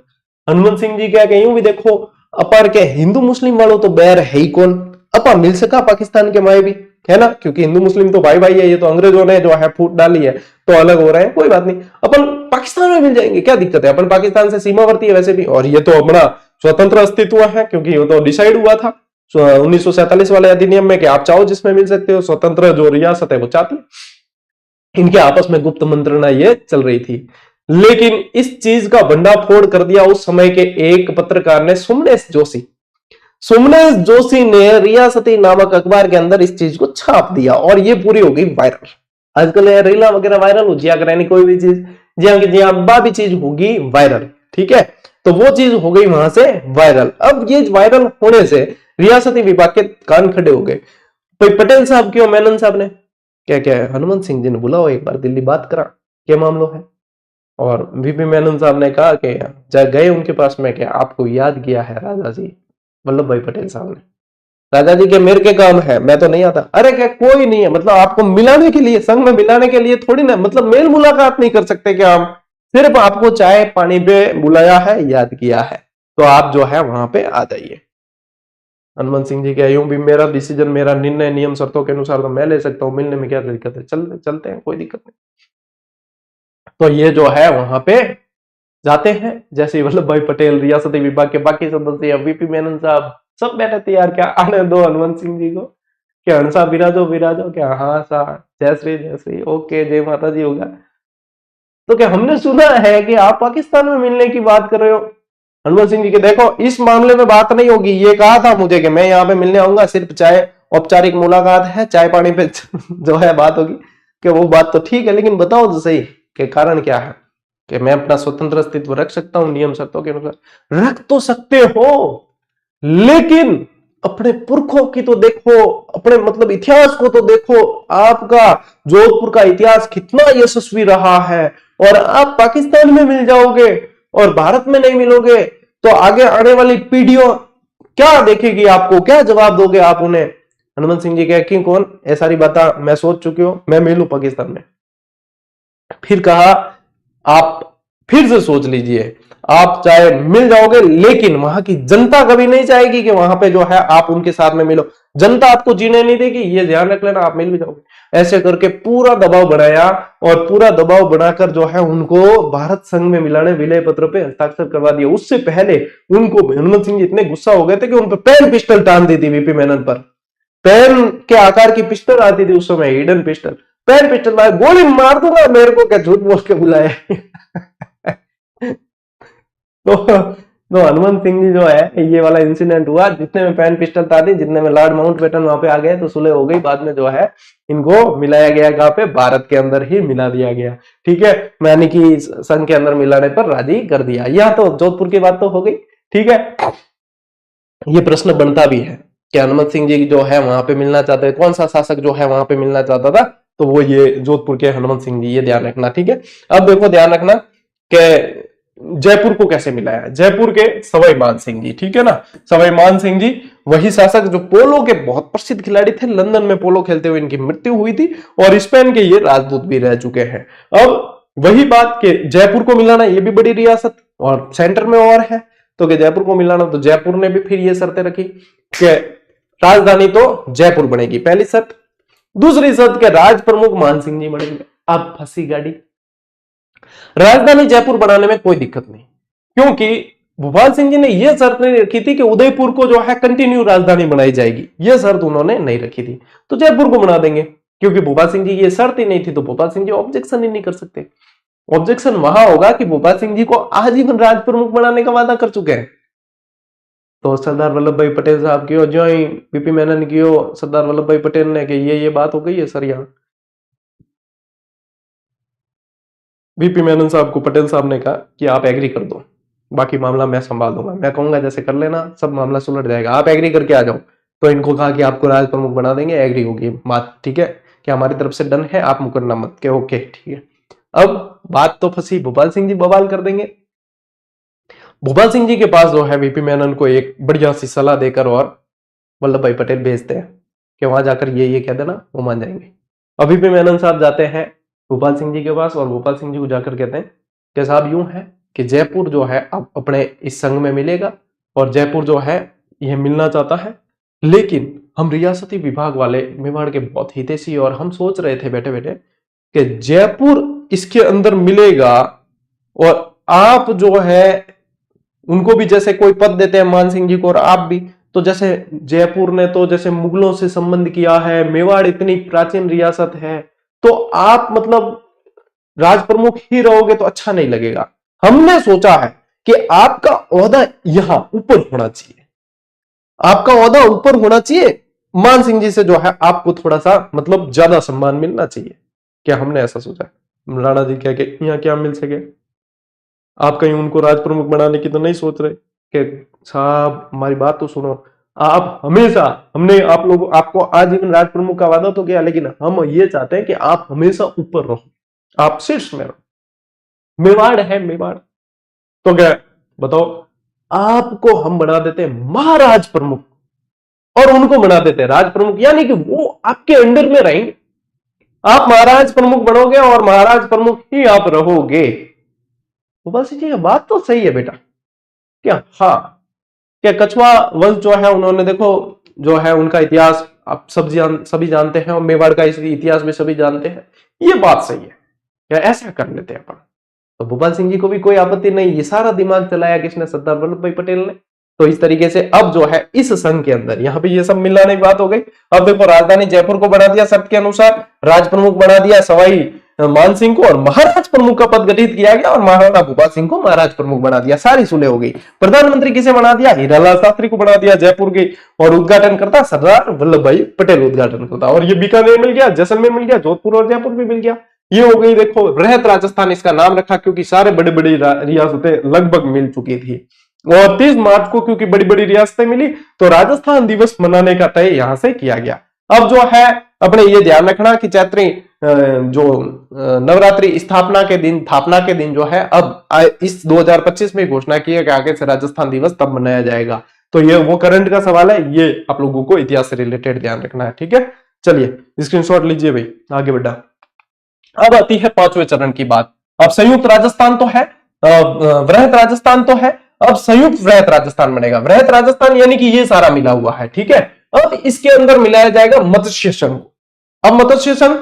हनुमंत सिंह जी क्या कहीं भी देखो, अपार के हिंदू मुस्लिम वालों तो बैर है ही कौन, अपा मिल सका पाकिस्तान के माए भी, है ना, क्योंकि हिंदू मुस्लिम तो भाई भाई है, ये तो अंग्रेजों ने जो है फूट डाली है तो अलग हो रहे हैं, कोई बात नहीं, अपन पाकिस्तान में मिल जाएंगे, क्या दिक्कत है, अपन पाकिस्तान से सीमावर्ती है वैसे भी, और ये तो अपना स्वतंत्र अस्तित्व है, क्योंकि ये तो डिसाइड हुआ था 1947 वाले अधिनियम में कि आप चाहो जिसमें मिल सकते हो, स्वतंत्र जो रियासत है वो चाहती है, इनके आपस में गुप्त मंत्रणा ये चल रही थी। लेकिन इस चीज का भंडाफोड़ कर दिया उस समय के एक पत्रकार ने, सोमनेश जोशी। सोमनेश जोशी ने रियासती नामक अखबार के अंदर इस चीज को छाप दिया और ये पूरी हो गई वायरल। आजकल रीला वगैरह वायरल हो जिया करे, कोई भी चीज जी हाँ भी चीज होगी वायरल, ठीक है, तो वो चीज हो गई वहां से वायरल। अब ये वायरल होने से रियासती विभाग के कान खड़े हो गए। कोई पटेल साहब क्यों, मेनन साहब ने क्या क्या हनुमंत सिंह जी ने बुलाओ एक बार दिल्ली बात करा, क्या मामला है। और वीपी मेनन साहब ने कहा कि जब गए उनके पास में, क्या आपको याद किया है राजा जी वल्लभ भाई पटेल साहब ने, राजा जी के मेरे के काम है, मैं तो नहीं आता। अरे क्या कोई नहीं है, मतलब आपको मिलाने के लिए, संघ में मिलाने के लिए थोड़ी ना, मतलब मेल मुलाकात नहीं कर सकते क्या हम, सिर्फ आपको चाय पानी पे बुलाया है, याद किया है, तो आप जो है वहां पे आ जाइए। हनुमंत सिंह जी क्या, यूं भी मेरा डिसीजन, मेरा निर्णय नियम शर्तों के अनुसार तो मैं ले सकता हूं, मिलने में क्या दिक्कत है, चलते हैं, कोई दिक्कत नहीं। तो ये जो है वहां पे जाते हैं, जैसे वल्लभ भाई पटेल, रियासती विभाग के बाकी सदस्य, वीपी मेनन साहब, सब बैठे थे यार, क्या आने दो हनुमंत सिंह जी को, क्या हंसा विराजो विराजो, क्या हाँ सा, जय श्री ओके, जय माता जी होगा। तो क्या हमने सुना है कि आप पाकिस्तान में मिलने की बात कर रहे हो। हनुमंत सिंह जी के देखो इस मामले में बात नहीं होगी, ये कहा था मुझे कि मैं यहाँ पे मिलने आऊंगा, सिर्फ चाय औपचारिक मुलाकात है, चाय पानी पे जो है बात होगी, कि वो बात तो ठीक है, लेकिन बताओ तो सही कि कारण क्या है, कि मैं अपना स्वतंत्र अस्तित्व रख सकता हूं नियम शर्तों के अनुसार, रख तो सकते हो, लेकिन अपने पुरखों की तो देखो, अपने मतलब इतिहास को तो देखो, आपका जोधपुर का इतिहास कितना यशस्वी रहा है, और आप पाकिस्तान में मिल जाओगे और भारत में नहीं मिलोगे, तो आगे आने वाली पीढ़ियों क्या देखेगी आपको, क्या जवाब दोगे आप उन्हें। हनुमंत सिंह जी कहे कि कौन, ये सारी बातें मैं सोच चुकी हूं, मैं मिलूं पाकिस्तान में। फिर कहा आप फिर से सोच लीजिए, आप चाहे मिल जाओगे, लेकिन वहां की जनता कभी नहीं चाहेगी कि वहां पे जो है आप उनके साथ में मिलो, जनता आपको जीने नहीं देगी, ये ध्यान रख लेना, आप मिल भी जाओगे। ऐसे करके पूरा दबाव बनाया, और पूरा दबाव बनाकर जो है उनको भारत संघ में मिलाने विलय पत्र पे हस्ताक्षर करवा दिया। उससे पहले उनको हनुमंत सिंह जी इतने गुस्सा हो गए थे कि उन पर पेन पिस्टल टान दी थी, वीपी मेनन पर पेन के आकार की पिस्टल आती थी उस समय, हिडन पिस्टल, पेन पिस्टल मार, गोली मार दूंगा, मेरे को क्या झूठ बोल के बुलाया। तो हनुमंत सिंह जी जो है, ये वाला इंसिडेंट हुआ, जितने में पेन पिस्टल था, जितने में लॉर्ड माउंटबेटन वहां पे आ गए तो सुलह हो गई। बाद में जो है इनको मिलाया गया, कहां पे, भारत के अंदर ही मिला दिया गया, ठीक है, यानी कि संघ के अंदर मिलाने पर राजी कर दिया। यह तो जोधपुर की बात तो हो गई, ठीक है। ये प्रश्न बनता भी है कि हनुमंत सिंह जी जो है वहां पे मिलना चाहते हैं, कौन सा शासक जो है वहां पे मिलना चाहता था, तो वो ये जोधपुर के हनुमंत सिंह जी, ये ध्यान रखना, ठीक है। अब देखो ध्यान रखना कि जयपुर को कैसे मिलाया, जयपुर के सवाई मान सिंह जी, ठीक है ना, सवाई मान सिंह जी वही शासक जो पोलो के बहुत प्रसिद्ध खिलाड़ी थे, लंदन में पोलो खेलते हुए इनकी मृत्यु हुई थी, और स्पेन के ये राजदूत भी रह चुके हैं। अब वही बात के जयपुर को मिलाना, ये भी बड़ी रियासत और सेंटर में और है, तो कि जयपुर को मिलाना, तो जयपुर ने भी फिर ये शर्तें रखी कि राजधानी तो जयपुर बनेगी, पहली शर्त। दूसरी शर्त के राज प्रमुख मान सिंह जी बनेंगे। अब फंसी गाड़ी, राजधानी जयपुर बनाने में कोई दिक्कत नहीं, क्योंकि भोपाल सिंह जी ने यह शर्त नहीं रखी थी कि उदयपुर को जो है कंटिन्यू राजधानी बनाई जाएगी, यह शर्त उन्होंने नहीं रखी थी, तो जयपुर को बना देंगे। क्योंकि भोपाल सिंह जी की यह शर्त ही नहीं थी, तो भोपाल सिंह जी ऑब्जेक्शन ही नहीं कर सकते। ऑब्जेक्शन वहां होगा कि भोपाल सिंह जी को आजीवन राज प्रमुख बनाने का वादा कर चुके हैं, तो सरदार वल्लभ भाई पटेल साहब की जो ही वीपी मेनन की हो, सरदार वल्लभ भाई पटेल ने कि ये बात हो गई है सर, यहाँ वीपी मेनन साहब को पटेल साहब ने कहा कि आप एग्री कर दो, बाकी मामला मैं संभाल दूंगा, मैं कहूंगा जैसे कर लेना, सब मामला सुलझ जाएगा, आप एग्री करके आ जाओ। तो इनको कहा कि आपको राज प्रमुख बना देंगे, एग्री होगी बात, ठीक है, कि हमारी तरफ से डन है, आप मुकरना मत के, ओके ठीक है। अब बात तो फंसी, भोपाल सिंह जी बवाल कर देंगे। भोपाल सिंह जी के पास जो है वीपी मेनन को एक बढ़िया सी सलाह देकर और वल्लभ भाई पटेल भेजते हैं कि वहां जाकर ये कह देना, वो मान जाएंगे। अभी भी मेनन साहब जाते हैं भोपाल सिंह जी के पास, और भोपाल सिंह जी को जाकर कहते हैं कि साहब यूं है कि जयपुर जो है अब अपने इस संघ में मिलेगा और जयपुर जो है यह मिलना चाहता है। लेकिन हम रियासती विभाग वाले मेवाड़ के बहुत हितैषी और हम सोच रहे थे बैठे बैठे कि जयपुर इसके अंदर मिलेगा और आप जो है उनको भी जैसे कोई पद देते हैं मान सिंह जी को और आप भी, तो जैसे जयपुर ने तो जैसे मुगलों से संबंध किया है, मेवाड़ इतनी प्राचीन रियासत है, तो आप मतलब राज प्रमुख ही रहोगे तो अच्छा नहीं लगेगा। हमने सोचा है कि आपका ओहदा यहां ऊपर होना चाहिए, आपका ओहदा ऊपर होना चाहिए, मान सिंह जी से जो है आपको थोड़ा सा मतलब ज्यादा सम्मान मिलना चाहिए। क्या हमने ऐसा सोचा? राणा जी क्या यहाँ क्या मिल सके? आप कहीं उनको राज प्रमुख बनाने की तो नहीं सोच रहे कि साहब हमारी बात तो सुनो, आप हमेशा, हमने आप लोग आपको आजीवन राज प्रमुख का वादा तो किया, लेकिन हम ये चाहते हैं कि आप हमेशा ऊपर रहो, आप शीर्ष में रहो। मेवाड़ है मेवाड़, तो क्या बताओ, आपको हम बना देते हैं महाराज प्रमुख और उनको बना देते हैं राज प्रमुख, यानी कि वो आपके अंडर में रहेंगे, आप महाराज प्रमुख बनोगे और महाराज प्रमुख ही आप रहोगे। तो बस ये बात तो सही है बेटा क्या? हाँ, क्या कछुआ वंश जो है उन्होंने देखो जो है उनका इतिहास आप सब सभी जानते हैं और मेवाड़ का इतिहास भी सभी जानते हैं, ये बात सही है क्या? ऐसा कर लेते हैं अपन। तो भोपाल सिंह जी को भी कोई आपत्ति नहीं, ये सारा दिमाग चलाया किसने? सरदार वल्लभ भाई पटेल ने। तो इस तरीके से अब जो है इस संघ के अंदर यहाँ पे ये सब मिलाने की बात हो गई। अब देखो राजधानी जयपुर को बना दिया शर्त के अनुसार, राज प्रमुख बना दिया सवाई मान सिंह को और महाराज प्रमुख का पद गठित किया गया और महाराणा भूपाल सिंह को महाराज प्रमुख बना दिया, सारी सुलह हो गई। प्रधानमंत्री किसे बना दिया? हीरालाल शास्त्री को बना दिया जयपुर के, और उद्घाटन करता सरदार वल्लभ भाई पटेल उद्घाटन करता। और ये बीकानेर मिल गया, जैसलमेर मिल गया, जोधपुर और जयपुर भी मिल गया। ये हो गई देखो वृहत राजस्थान, इसका नाम रखा क्योंकि सारे बड़ी बड़ी रियासतें लगभग मिल चुकी थी। और 30 मार्च को क्योंकि बड़ी बड़ी रियासतें मिली तो राजस्थान दिवस मनाने का तय यहां से किया गया। अब जो है अपने ये ध्यान रखना कि चैत्री जो नवरात्रि स्थापना के दिन जो है अब इस 2025 में घोषणा की है कि आगे से राजस्थान दिवस तब मनाया जाएगा। तो ये वो करंट का सवाल है, ये आप लोगों को इतिहास से रिलेटेड ध्यान रखना है, ठीक है। चलिए स्क्रीनशॉट लीजिए भाई, आगे बढ़ा। अब आती है पांचवें चरण की बात। अब संयुक्त राजस्थान तो है, वृहत राजस्थान तो है, अब संयुक्त वृहत राजस्थान बनेगा। वृहत राजस्थान यानी कि ये सारा मिला हुआ है, ठीक है। अब इसके अंदर मिलाया जाएगा मत्स्य संघ। अब मत्स्य संघ,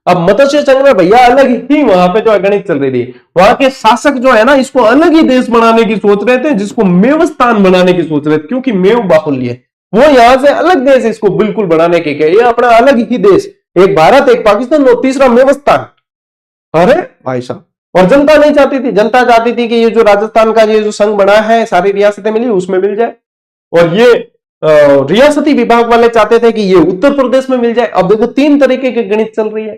अब मत्स्य संघ में भैया अलग ही वहां पे जो गणित चल रही थी, वहां के शासक जो है ना इसको अलग ही देश बनाने की सोच रहे थे, जिसको मेवस्थान बनाने की सोच रहे थे, क्योंकि मेव बाहुल्य, वो यहां से अलग देश इसको बिल्कुल बनाने के, ये अपना अलग ही देश, एक भारत एक पाकिस्तान और तीसरा मेवस्थान। अरे भाई साहब, और जनता नहीं चाहती थी, जनता चाहती थी कि ये जो राजस्थान का ये जो संघ बना है, सारी रियासतें मिली उसमें मिल जाए, और ये रियासती विभाग वाले चाहते थे कि ये उत्तर प्रदेश में मिल जाए। अब देखो तीन तरीके की गणित चल रही है,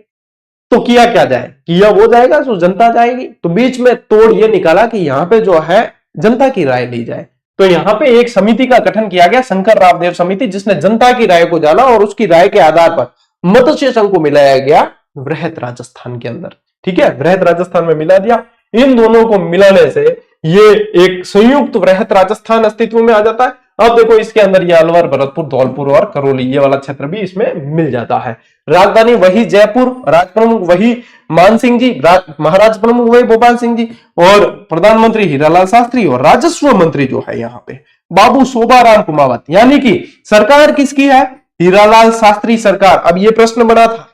तो किया क्या जाए? किया वो जाएगा तो जनता जाएगी। तो बीच में तोड़ ये निकाला कि यहाँ पे जो है जनता की राय ली जाए। तो यहाँ पे एक समिति का गठन किया गया, शंकर रावदेव समिति, जिसने जनता की राय को जाना और उसकी राय के आधार पर मत्स्य संघ को मिलाया गया वृहत राजस्थान के अंदर, ठीक है। वृहत राजस्थान में मिला दिया। इन दोनों को मिलाने से ये एक संयुक्त वृहत राजस्थान अस्तित्व में आ जाता है। अब देखो इसके अंदर ये अलवर, भरतपुर, धौलपुर और करौली, ये वाला क्षेत्र भी इसमें मिल जाता है। राजधानी वही जयपुर, राज प्रमुख वही मान सिंह जी, महाराज प्रमुख वही भोपाल सिंह जी, और प्रधानमंत्री हीरालाल शास्त्री, और राजस्व मंत्री जो है यहाँ पे बाबू शोभाराम कुमावत। यानी कि सरकार किसकी है? हीरालाल शास्त्री सरकार। अब ये प्रश्न बना था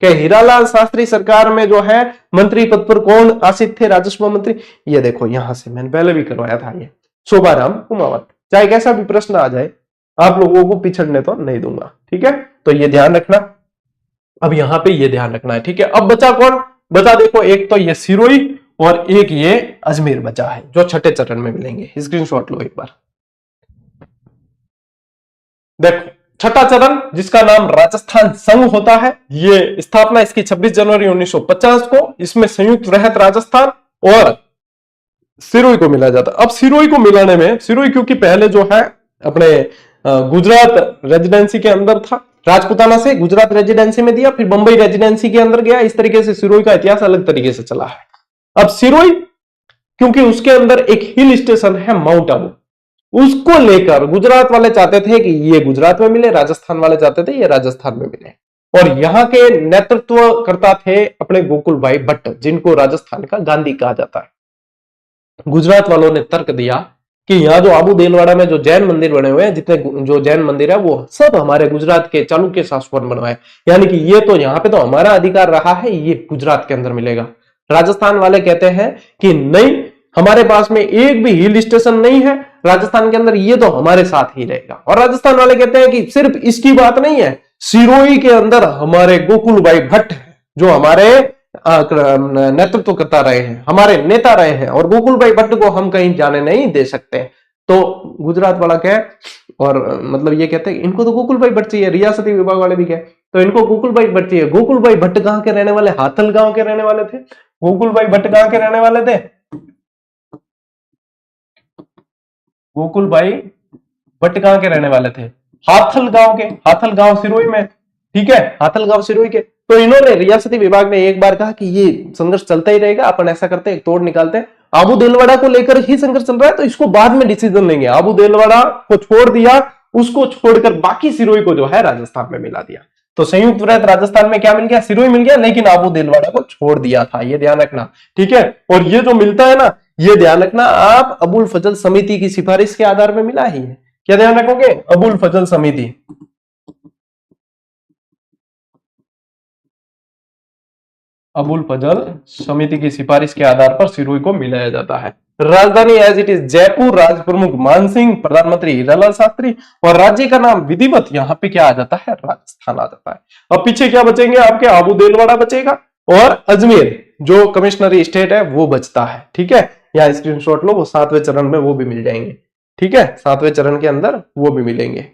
कि हीरालाल शास्त्री सरकार में जो है मंत्री पद पर कौन आसीन थे? राजस्व मंत्री। ये देखो यहां से मैंने पहले भी करवाया था, ये शोभाराम कुमावत। चाहे कैसा भी प्रश्न आ जाए, आप लोगों को पिछड़ने तो नहीं दूंगा, ठीक है। तो ये ध्यान रखना, अब यहां पे ये ध्यान रखना है, ठीक है। अब बचा कौन? बचा देखो एक तो ये सिरोही और एक ये अजमेर बचा है, जो छठे चरण में मिलेंगे। स्क्रीनशॉट लो एक बार, देखो छठा चरण जिसका नाम राजस्थान संघ होता है, ये स्थापना इसकी 26 जनवरी 1950 को। इसमें संयुक्त वृहत राजस्थान और सिरोही को मिला जाता है। अब सिरोही को मिलाने में, सिरोही क्योंकि पहले जो है अपने गुजरात रेजिडेंसी के अंदर था, राजपुताना से गुजरात रेजिडेंसी में दिया, फिर बंबई रेजिडेंसी के अंदर गया। इस तरीके से सिरोही का इतिहास अलग तरीके से चला है। अब सिरोही क्योंकि उसके अंदर एक हिल स्टेशन है माउंट आबू, उसको लेकर गुजरात वाले चाहते थे कि ये गुजरात में मिले, राजस्थान वाले चाहते थे ये राजस्थान में मिले। और यहां के नेतृत्व करता थे अपने गोकुल भाई भट्ट, जिनको राजस्थान का गांधी कहा जाता है। गुजरात वालों ने तर्क दिया कि यहाँ जो आबू देलवाड़ा में जो जैन मंदिर बने हुए हैं, जितने जो जैन मंदिर है वो सब हमारे गुजरात के चालुक्य शासकों ने बनवाए, यानी कि ये तो यहाँ पे तो हमारा अधिकार रहा है, ये गुजरात के अंदर मिलेगा। राजस्थान वाले कहते हैं कि नहीं, हमारे पास में एक भी हिल स्टेशन नहीं है राजस्थान के अंदर, ये तो हमारे साथ ही रहेगा। और राजस्थान वाले कहते हैं कि सिर्फ इसकी बात नहीं है, सिरोही के अंदर हमारे गोकुल भाई भट्ट जो हमारे नेतृत्व करता रहे हैं, हमारे नेता रहे हैं, और गोकुल भाई भट्ट को हम कहीं जाने नहीं दे सकते। तो गुजरात वाला क्या है, और मतलब ये कहते हैं इनको तो गोकुल भाई भट्ट चाहिए, रियासती विभाग वाले भी क्या, तो इनको गोकुल भाई भट्ट चाहिए। गोकुल भाई भट्ट कहां के रहने वाले, हाथल गांव के रहने वाले थे। गोकुल भाई भट्ट कहां के रहने वाले थे, गोकुल भाई भट्ट कहां के रहने वाले थे, हाथल गांव के, हाथल गांव सिरोही में, ठीक है, हाथल गांव सिरोही के। तो इन्होंने, रियासती विभाग ने एक बार कहा कि ये संघर्ष चलता ही रहेगा, अपन ऐसा करते हैं, एक तोड़ निकालते हैं, आबू देलवाड़ा को लेकर ही संघर्ष चल रहा है तो इसको बाद में डिसीजन लेंगे। आबू देलवाड़ा को छोड़ दिया, उसको छोड़कर बाकी सिरोही को जो है राजस्थान में मिला दिया। तो संयुक्त वृत्त राजस्थान में क्या मिल गया, सिरोही मिल गया, लेकिन आबू देलवाड़ा को छोड़ दिया था, ये ध्यान रखना, ठीक है। और ये जो मिलता है ना, ये ध्यान रखना आप, अबुल फजल समिति की सिफारिश के आधार में मिला ही है। क्या ध्यान रखोगे, अबुल फजल समिति, अबुल फजल समिति की सिफारिश के आधार पर सिरोही को मिलाया जाता है। राजधानी एज इट इज जयपुर, राज प्रमुख मानसिंह, प्रधानमंत्री हीरालाल शास्त्री, और राज्य का नाम विधिवत यहाँ पे क्या आ जाता है, राजस्थान आ जाता है। अब पीछे क्या बचेंगे आपके, आबू देलवाड़ा बचेगा और अजमेर जो कमिश्नरी स्टेट है वो बचता है, ठीक है। यहाँ स्क्रीनशॉट लो, वो 7वें चरण में वो भी मिल जाएंगे, ठीक है, 7वें चरण के अंदर वो भी मिलेंगे।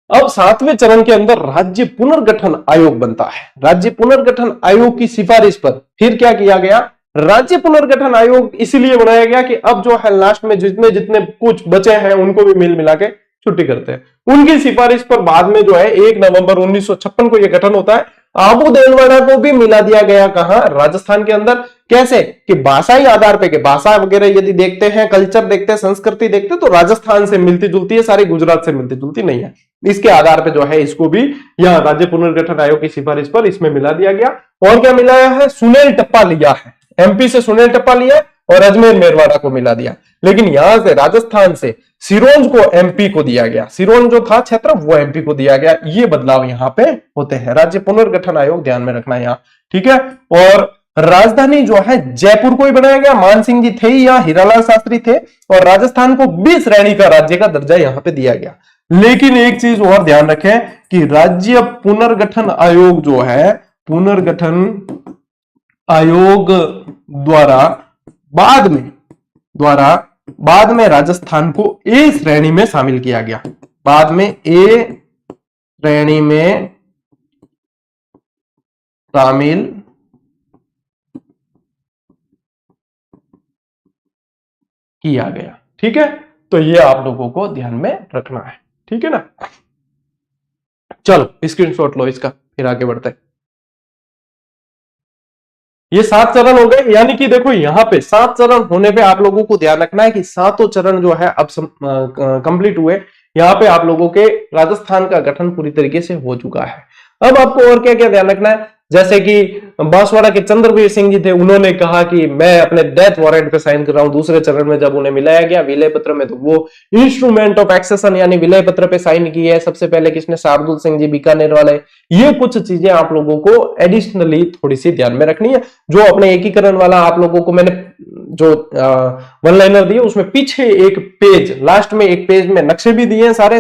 अब 7वें चरण के अंदर राज्य पुनर्गठन आयोग बनता है। राज्य पुनर्गठन आयोग की सिफारिश पर फिर क्या किया गया, राज्य पुनर्गठन आयोग इसलिए बनाया गया कि अब जो है लास्ट में जितने जितने कुछ बचे हैं उनको भी मिल मिला के छुट्टी करते हैं। उनकी सिफारिश पर बाद में जो है 1 नवंबर 1956 को यह गठन होता है। आबू देलवाड़ा को भी मिला दिया गया, कहां, राजस्थान के अंदर। कैसे कि भाषाई आधार पे, के भाषा वगैरह यदि देखते हैं, कल्चर देखते हैं, संस्कृति देखते हैं, तो राजस्थान से मिलती जुलती है, सारी गुजरात से मिलती जुलती नहीं है। इसके आधार पे जो है इसको भी यहां राज्य पुनर्गठन आयोग की सिफारिश पर इसमें मिला दिया गया। और क्या मिलाया है, सुनील टप्पा लिया है, एमपी से सुनील टप्पा लिया और अजमेर मेरवाड़ा को मिला दिया। लेकिन यहां से राजस्थान से सिरोंज को एमपी को दिया गया, सिरोंज जो था क्षेत्र वो एमपी को दिया गया। ये बदलाव यहां पे होते हैं। राज्य पुनर्गठन आयोग ध्यान में रखना यहां, ठीक है। और राजधानी जो है जयपुर को ही बनाया गया, मानसिंह जी थे या हीरालाल शास्त्री थे, और राजस्थान को 20 श्रेणी का राज्य का दर्जा यहां पे दिया गया। लेकिन एक चीज और ध्यान रखें कि राज्य पुनर्गठन आयोग जो है, पुनर्गठन आयोग द्वारा बाद में राजस्थान को ए श्रेणी में शामिल किया गया। बाद में ए श्रेणी में शामिल किया गया, ठीक है। तो ये आप लोगों को ध्यान में रखना है, ठीक है ना। चलो स्क्रीनशॉट लो इसका, फिर आगे बढ़ते हैं। ये 7 चरण हो गए, यानी कि देखो यहां पे 7 चरण होने पे आप लोगों को ध्यान रखना है कि 7 चरण जो है अब कंप्लीट हुए। यहां पे आप लोगों के राजस्थान का गठन पूरी तरीके से हो चुका है। अब आपको और क्या क्या ध्यान रखना है, जैसे कि बांसवाड़ा के चंद्रवीर सिंह जी थे, उन्होंने कहा कि मैं अपने डेथ वारंट पे साइन कर रहा हूं। दूसरे चरण में जब उन्हें मिलाया गया विलय पत्र में, तो वो इंस्ट्रूमेंट ऑफ एक्सेशन यानी विलय पत्र पे साइन की है। सबसे पहले किसने, शार्दुल सिंह जी बीकानेर वाले। ये कुछ चीजें आप लोगों को एडिशनली थोड़ी सी ध्यान में रखनी है। जो अपने एकीकरण वाला आप लोगों को मैंने जो वन लाइनर दिए उसमें पीछे एक पेज, लास्ट में एक पेज में नक्शे भी दिए सारे,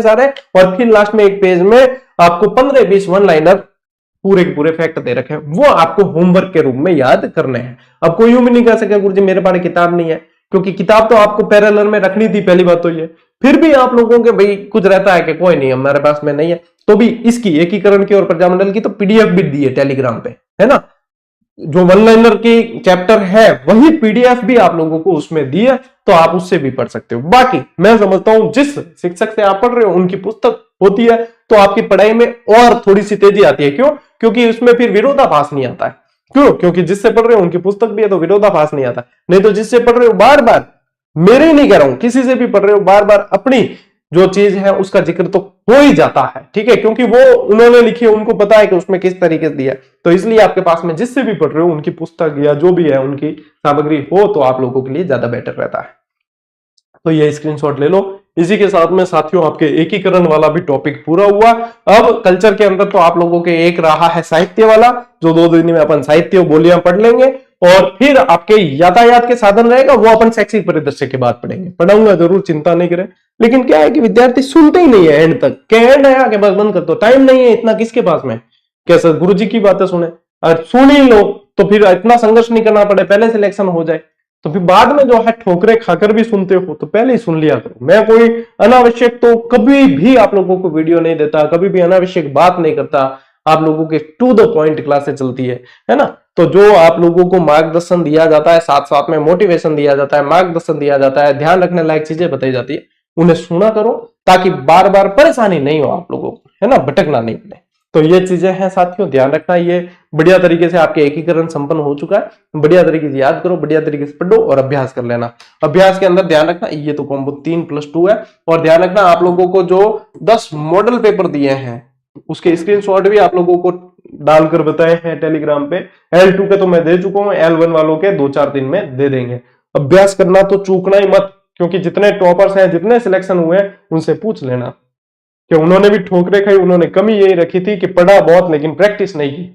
और फिर लास्ट में एक पेज में आपको 15-20 वन लाइनर पूरे फैक्ट दे रखे हैं, वो आपको होमवर्क के रूप में याद करने हैं। अब कोई यूं भी नहीं कह सके गुरुजी मेरे पास किताब नहीं है, क्योंकि किताब तो आपको पैरेलल में रखनी थी, पहली बात तो ये। फिर भी आप लोगों के भाई कुछ रहता है कि कोई नहीं हमारे पास में नहीं है, तो भी इसकी एकीकरण की और प्रजामंडल की तो पीडीएफ भी दी है टेलीग्राम पे, है ना। जो वन लाइनर की चैप्टर है वही पीडीएफ भी आप लोगों को उसमें दी है, तो आप उससे भी पढ़ सकते हो। बाकी मैं समझता हूं जिस शिक्षक से आप पढ़ रहे हो उनकी पुस्तक होती है तो आपकी पढ़ाई में और थोड़ी सी तेजी आती है। क्यों? क्योंकि उसमें फिर विरोधाभास नहीं आता है। क्यों? क्योंकि जिससे पढ़ रहे हो उनकी पुस्तक भी है तो विरोधाभास नहीं आता। नहीं तो जिससे पढ़ रहे हो बार बार, मेरे ही नहीं कह रहा हूं, किसी से भी पढ़ रहे हो बार बार अपनी जो चीज है उसका जिक्र तो हो ही जाता है, ठीक है, क्योंकि वो उन्होंने लिखी है, उनको पता है कि उसमें किस तरीके से दिया है। तो इसलिए आपके पास में जिससे भी पढ़ रहे हो उनकी पुस्तक या जो भी है उनकी सामग्री हो तो आप लोगों के लिए ज्यादा बेटर रहता है। तो ये स्क्रीनशॉट ले लो। इसी के साथ में साथियों आपके एकीकरण वाला भी टॉपिक पूरा हुआ। अब कल्चर के अंदर तो आप लोगों के एक रहा है साहित्य वाला, जो 2 दिन में अपन साहित्य बोलियां पढ़ लेंगे, और फिर आपके यातायात के साधन रहेगा वो अपन शैक्षिक परिदृश्य के बाद पढ़ेंगे। पढ़ाऊंगा जरूर, चिंता नहीं करें। लेकिन क्या है कि विद्यार्थी सुनते ही नहीं है एंड तक, के एंड है आगे बस बंद कर दो, टाइम नहीं है इतना किसके पास में, कैसे गुरु जी की बातें सुने, और सुन ही लो तो फिर इतना संघर्ष नहीं करना पड़े, पहले सिलेक्शन हो जाए। तो फिर बाद में जो है ठोकरे खाकर भी सुनते हो तो पहले ही सुन लिया करो। मैं कोई अनावश्यक तो कभी भी आप लोगों को वीडियो नहीं देता, कभी भी अनावश्यक बात नहीं करता, आप लोगों के टू द पॉइंट क्लासेस चलती है ना। तो जो आप लोगों को मार्गदर्शन दिया जाता है, साथ साथ में मोटिवेशन दिया जाता है, मार्गदर्शन दिया जाता है, ध्यान रखने लायक चीजें बताई जाती है, उन्हें सुना करो ताकि बार बार परेशानी नहीं हो आप लोगों को, है ना, भटकना नहीं पड़े। तो ये चीजें हैं साथियों, ध्यान रखना। ये बढ़िया तरीके से आपके एकीकरण संपन्न हो चुका है। बढ़िया तरीके से याद करो, बढ़िया तरीके से पढ़ो और अभ्यास कर लेना। अभ्यास के अंदर ध्यान रखना ये तो कॉम्बो 3+2 है। और ध्यान रखना आप लोगों को जो 10 मॉडल पेपर दिए हैं उसके स्क्रीनशॉट भी आप लोगों को डालकर बताए हैं टेलीग्राम पे। L2 के तो मैं दे चुका हूं, L1 वालों के 2-4 दिन में दे देंगे। अभ्यास करना तो चूकना ही मत, क्योंकि जितने टॉपर्स हैं, जितने सिलेक्शन हुए उनसे पूछ लेना कि उन्होंने भी ठोकरे खाई। उन्होंने कमी यही रखी थी कि पढ़ा बहुत लेकिन प्रैक्टिस नहीं की,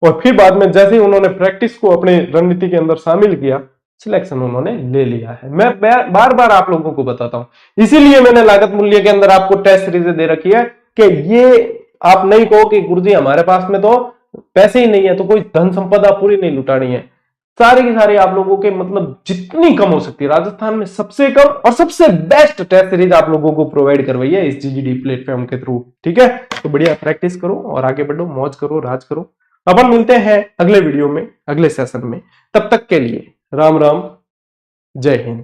और फिर बाद में जैसे ही उन्होंने प्रैक्टिस को अपनी रणनीति के अंदर शामिल किया, सिलेक्शन उन्होंने ले लिया है। मैं बार बार आप लोगों को बताता हूं, इसीलिए मैंने लागत मूल्य के अंदर आपको टेस्ट सीरीज दे रखी है कि ये आप नहीं कहो कि गुरुजी हमारे पास में तो पैसे ही नहीं है, तो कोई धन संपदा पूरी नहीं लुटानी है। सारे की सारी आप लोगों के मतलब जितनी कम हो सकती है, राजस्थान में सबसे कम और सबसे बेस्ट टेस्ट सीरीज आप लोगों को प्रोवाइड करवाई है इस जीजीडी प्लेटफॉर्म के थ्रू, ठीक है। तो बढ़िया प्रैक्टिस करो और आगे बढ़ो, मौज करो, राज करो। अपन मिलते हैं अगले वीडियो में, अगले सेशन में। तब तक के लिए राम राम, जय हिंद।